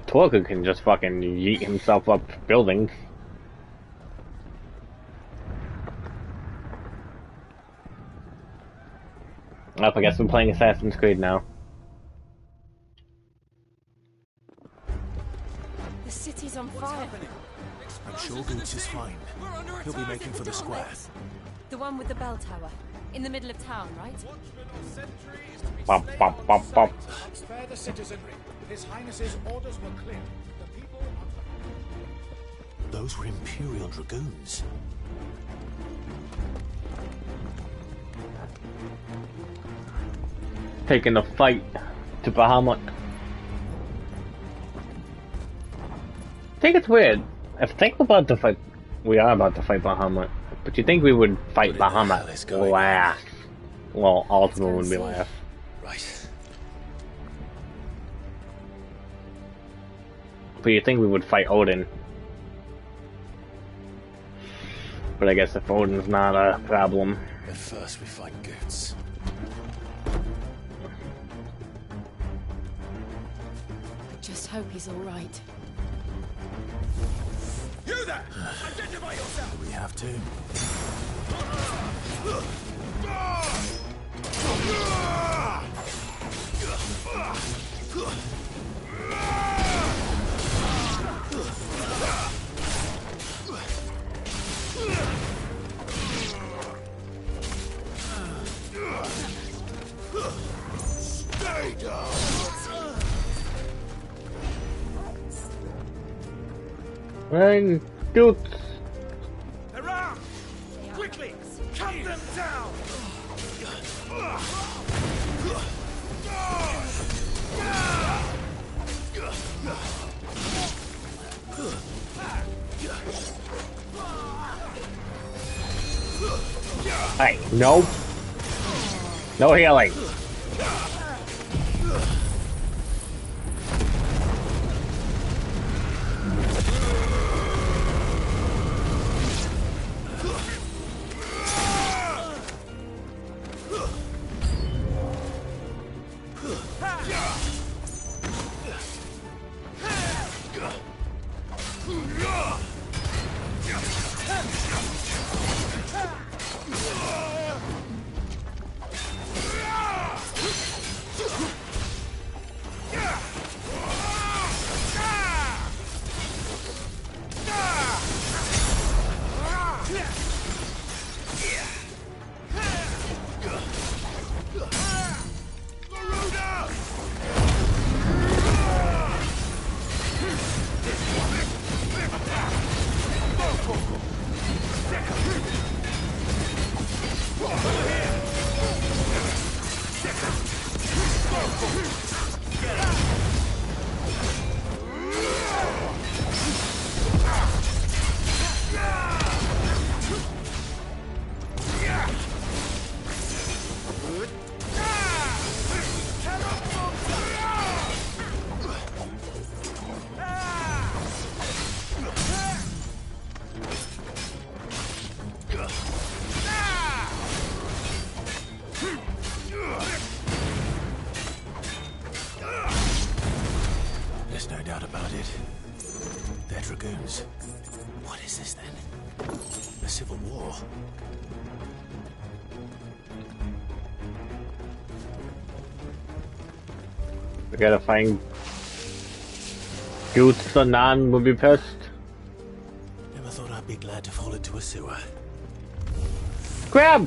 Torgal can just fucking yeet himself up buildings. Oh, I guess we're playing Assassin's Creed now. The city's on fire. I'm sure Goots is fine. He'll be making for the square. The one with the bell tower. In the middle of town, right? Bop, bop, bop, bop. Spare the citizenry. His Highness's orders were clear. The people... Those were Imperial Dragoons. Taking the fight to Bahamut. I think it's weird. I think we're about to fight. We are about to fight Bahamut. But you think we would fight Bahamut last? Well, Ultima would be last. Right. But you think we would fight Odin? But I guess if Odin's not a problem. But first we fight Goots. Just hope he's all right. You there! Identify yourself! We have to. Stay down! And Goots. Around! Quickly! Cut them down! Hey, no. No healing. Right. What is this then? A civil war? We gotta find Goetz or Nan would be pissed. Never thought I'd be glad to fall into a sewer. Grab!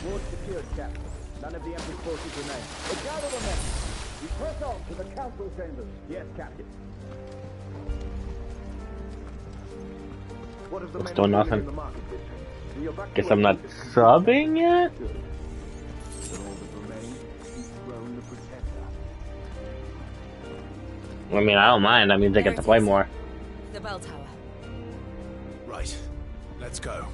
Ward secured, Captain. None of the Emperor's forces remain. Gather the men. We press on to the council chambers. Yes, Captain. What of the men Still in nothing. the market district? The evacuation Guess I'm not subbing yet? all that remains is Throne the Protector. I mean, I don't mind. That means I get to play more. The bell tower. Right. Let's go.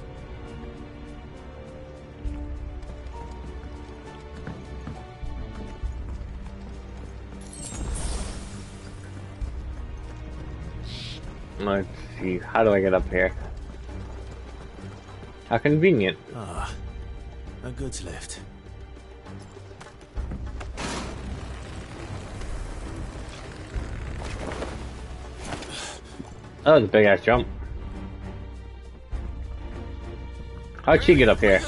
Let's see. How do I get up here? How convenient. Ah, a goods lift. That was a big ass jump. How'd she get up here?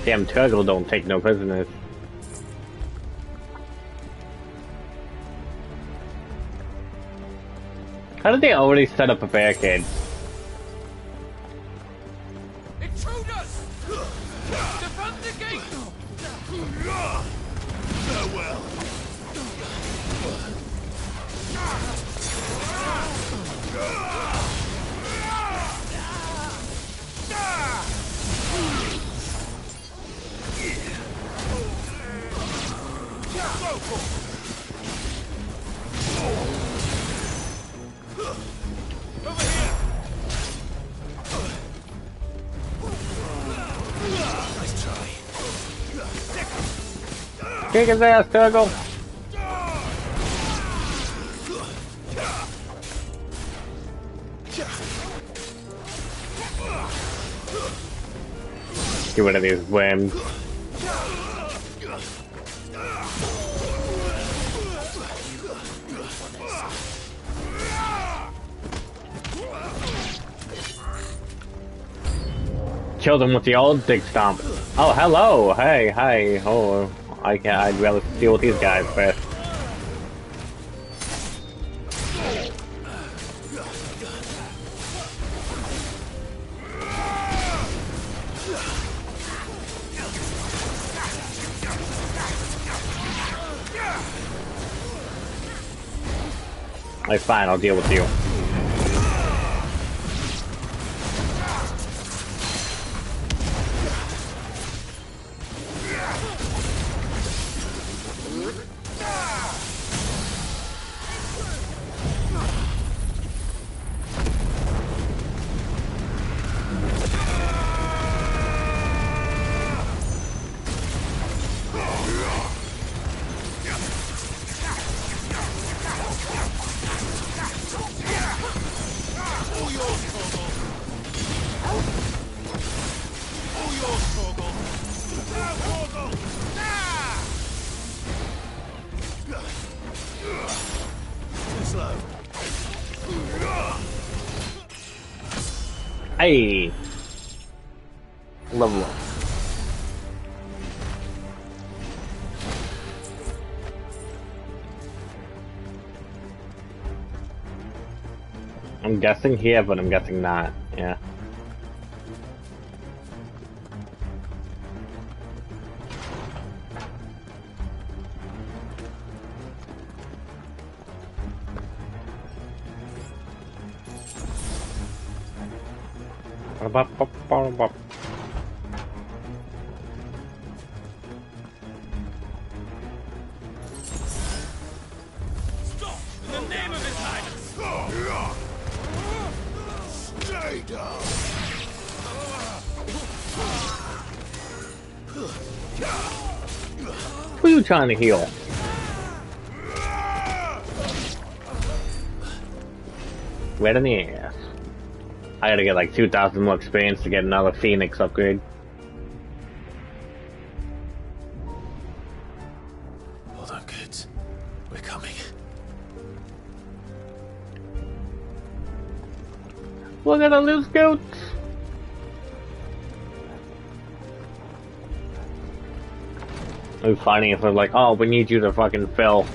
Damn Turgle don't take no prisoners. How did they already set up a barricade? Intruders! Defend the gate! Farewell. Kick his ass, Turgle! Get rid of these worms. Killed him with the old dig stomp. Oh, hello! Hey, hi. Oh, I'd rather deal with these guys first. Like, fine, I'll deal with you. Hey! Level up. I'm guessing here, but I'm guessing not. Yeah. Stop! In the name of His Highness! Who are you trying to heal? Right in the ass. I gotta get like 2,000 more experience to get another Phoenix upgrade. Hold on, kids. We're coming. Look at the loose goats! It'd be funny if it was like, oh, we need you to fucking fill.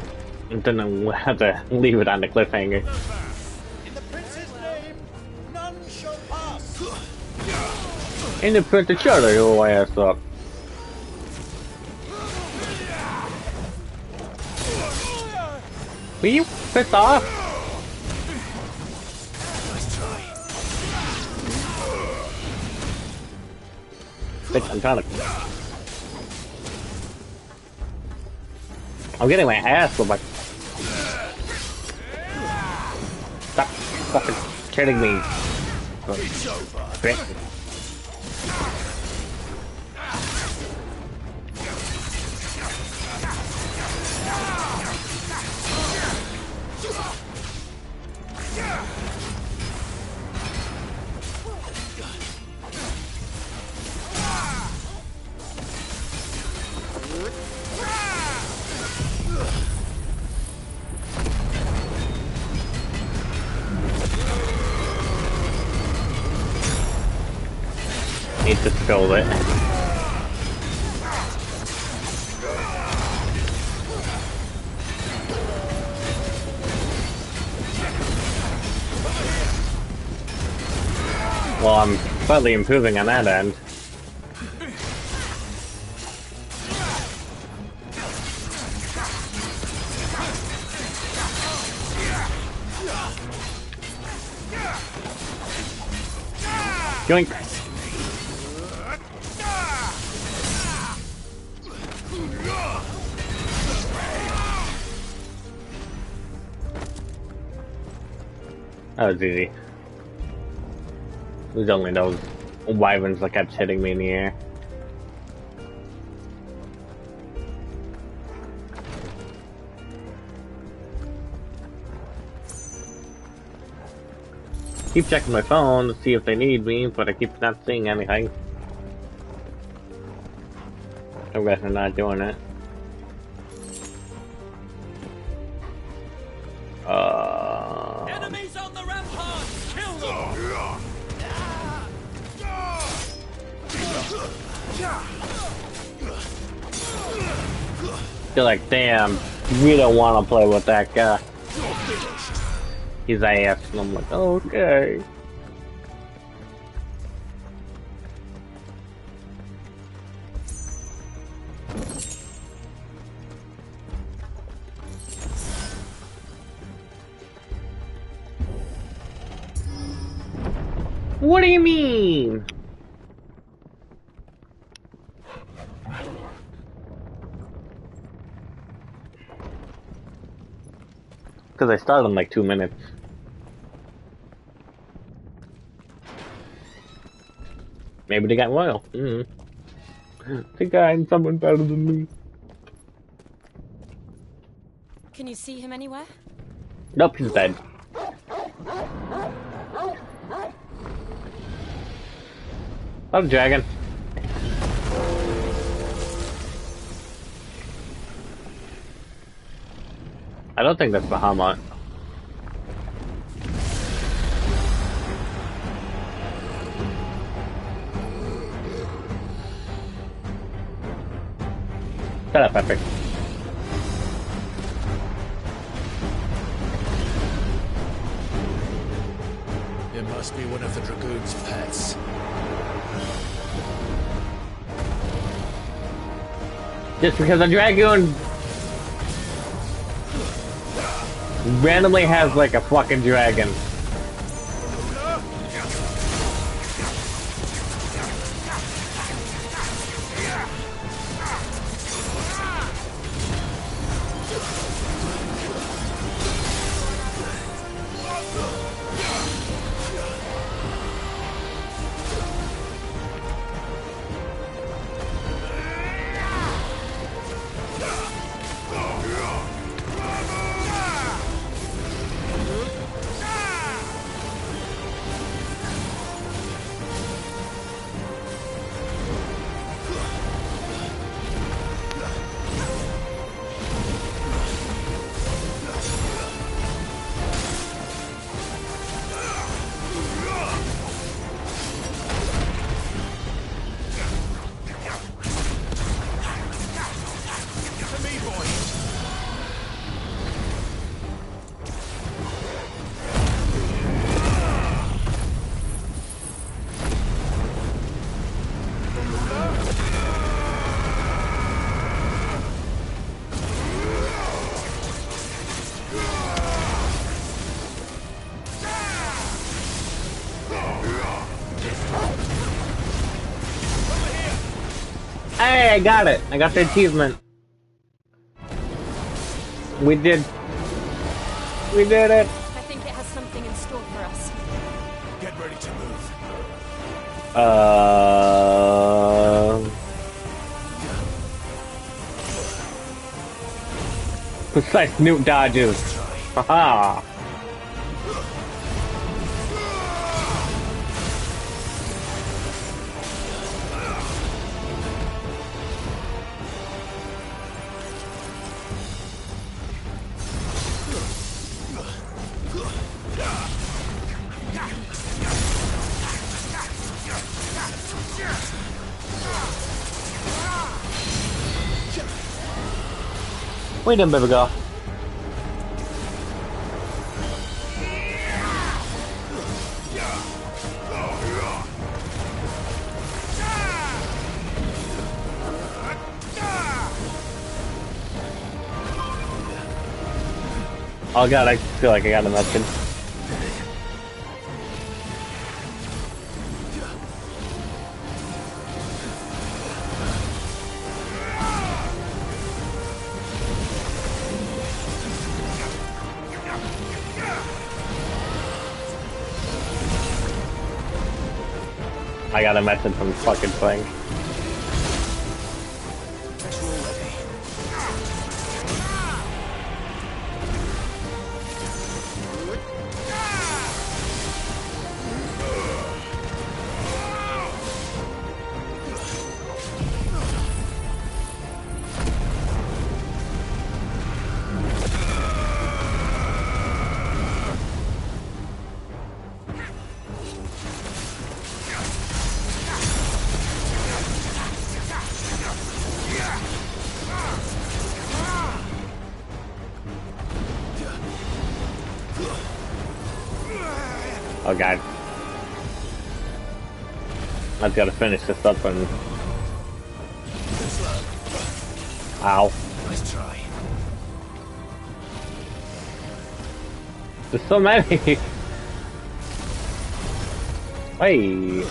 And then we'll have to leave it on the cliffhanger. In the printed shut your ass up. Will you piss off? Bitch, I'm getting my ass with my... Stop fucking kidding me. Bitch. Need to spill it. Well, I'm slightly improving on that end. Yoink! That was easy. It was only those wyverns that kept hitting me in the air. Keep checking my phone to see if they need me, but I keep not seeing anything. I guess I'm not doing it. Enemies on the ramparts! Kill them! You're like, damn, we don't want to play with that guy. He's ass, and I'm like, okay. What do you mean? Because I started in like 2 minutes. Maybe they got royal. They got someone better than me. Can you see him anywhere? Nope, he's dead. Oh, dragon. I don't think that's Bahamut. Shut up, Epic. It must be one of the Dragoon's pets. Just because a Dragoon randomly has like a fucking dragon. Hey, I got it. I got the achievement. We did. We did it. I think it has something in store for us. Get ready to move. Precise nuke dodges. Haha. Wait a minute, baby girl. Oh god, I feel like I got a napkin. I got a message from the fucking thing. Oh god. I've got to finish this up and... Ow. Nice try. There's so many! Hey!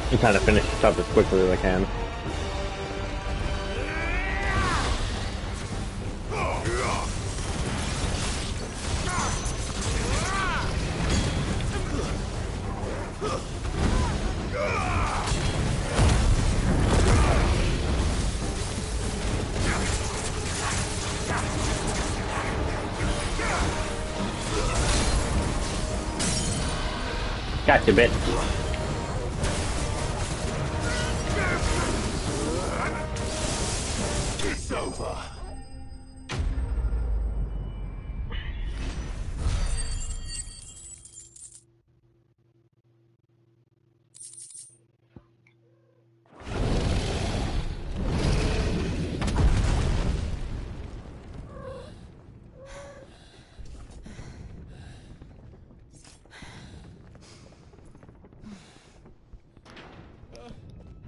I'm trying to finish this up as quickly as I can. Gotcha, bitch. It's over.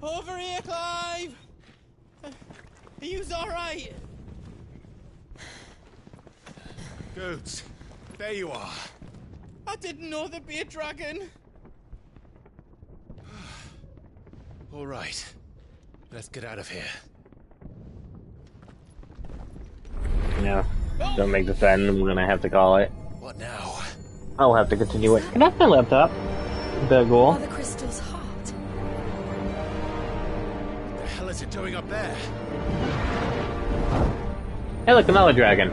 Over here, Clive! Are you alright? Goats, there you are. I didn't know there'd be a dragon. All right, let's get out of here. Yeah, don't make this end, we're gonna have to call it. What now? I'll have to continue it. Can I have my laptop? The goal. Mother Crystal's heart. What the hell is it doing up there? Hey, look, another dragon.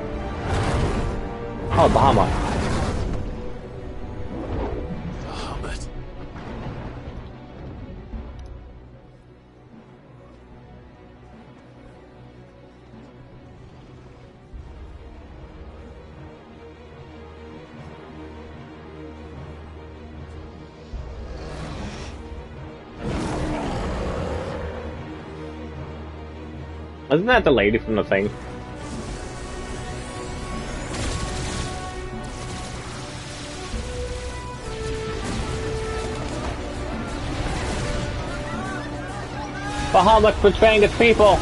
Oh, Bahamut. Bahamut. Wasn't that the lady from the thing? Bahamut's betraying its people!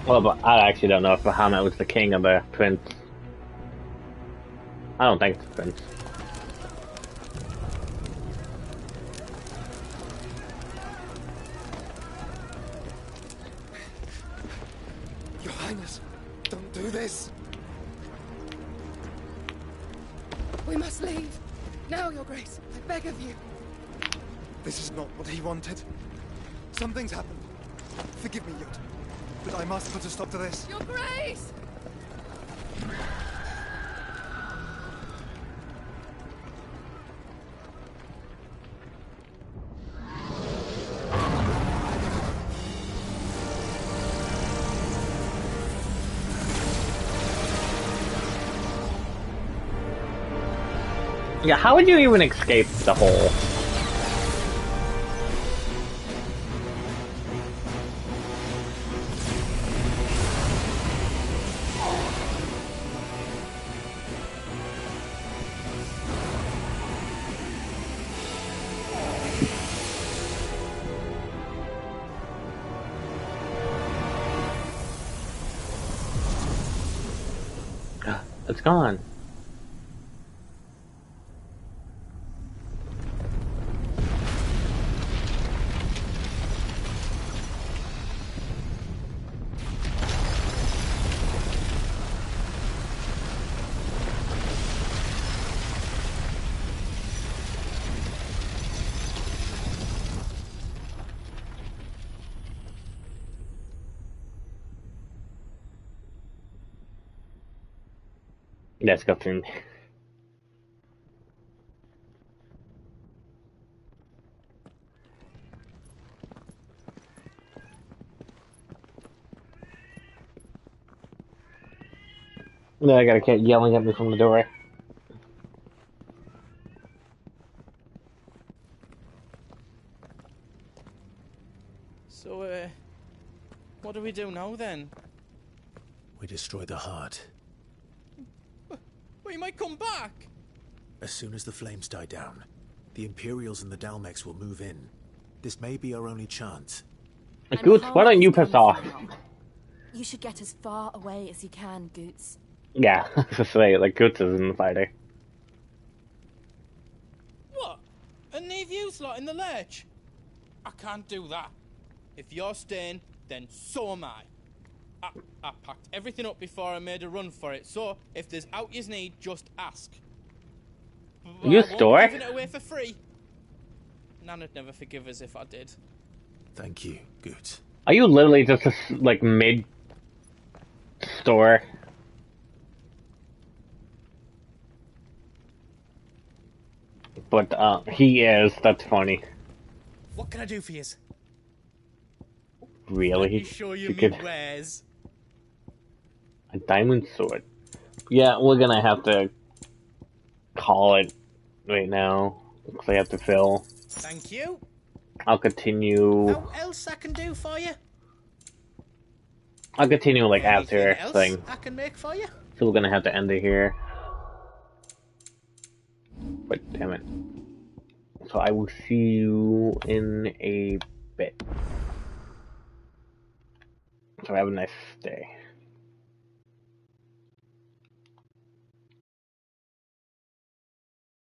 Well, but I actually don't know if Bahamut was the king of the prince. I don't think it's the prince. Your Highness, don't do this. We must leave. Now, Your Grace. I beg of you. This is not what he wanted. Something's happened. Forgive me, Yut. But I must put a stop to this. Your Grace! Yeah, how would you even escape the hole? It's gone. Let's go through. No, I gotta keep yelling at me from the door. So, what do we do now then? We destroy the heart. We might come back! As soon as the flames die down, the Imperials and the Dalmex will move in. This may be our only chance. Goots, why don't you piss off? You should get as far away as you can, Goots. Yeah, I was just saying, like, Goots isn't the fighter. What? And leave you slot in the lurch? I can't do that. If you're staying, then so am I. I packed everything up before I made a run for it, so if there's out you need, just ask. You store? I won't be giving it away for free. Nana'd never forgive us if I did. Thank you, Goots. Are you literally just like mid-store? But he is. That's funny. What can I do for yous? Really? Let me show you me wares. A diamond sword. Yeah, we're gonna have to call it right now. Because I have to fill. Thank you. I'll continue. What else I can do for you? I'll continue like after else thing. I can make for you? So we're gonna have to end it here. But damn it. So I will see you in a bit. So have a nice day.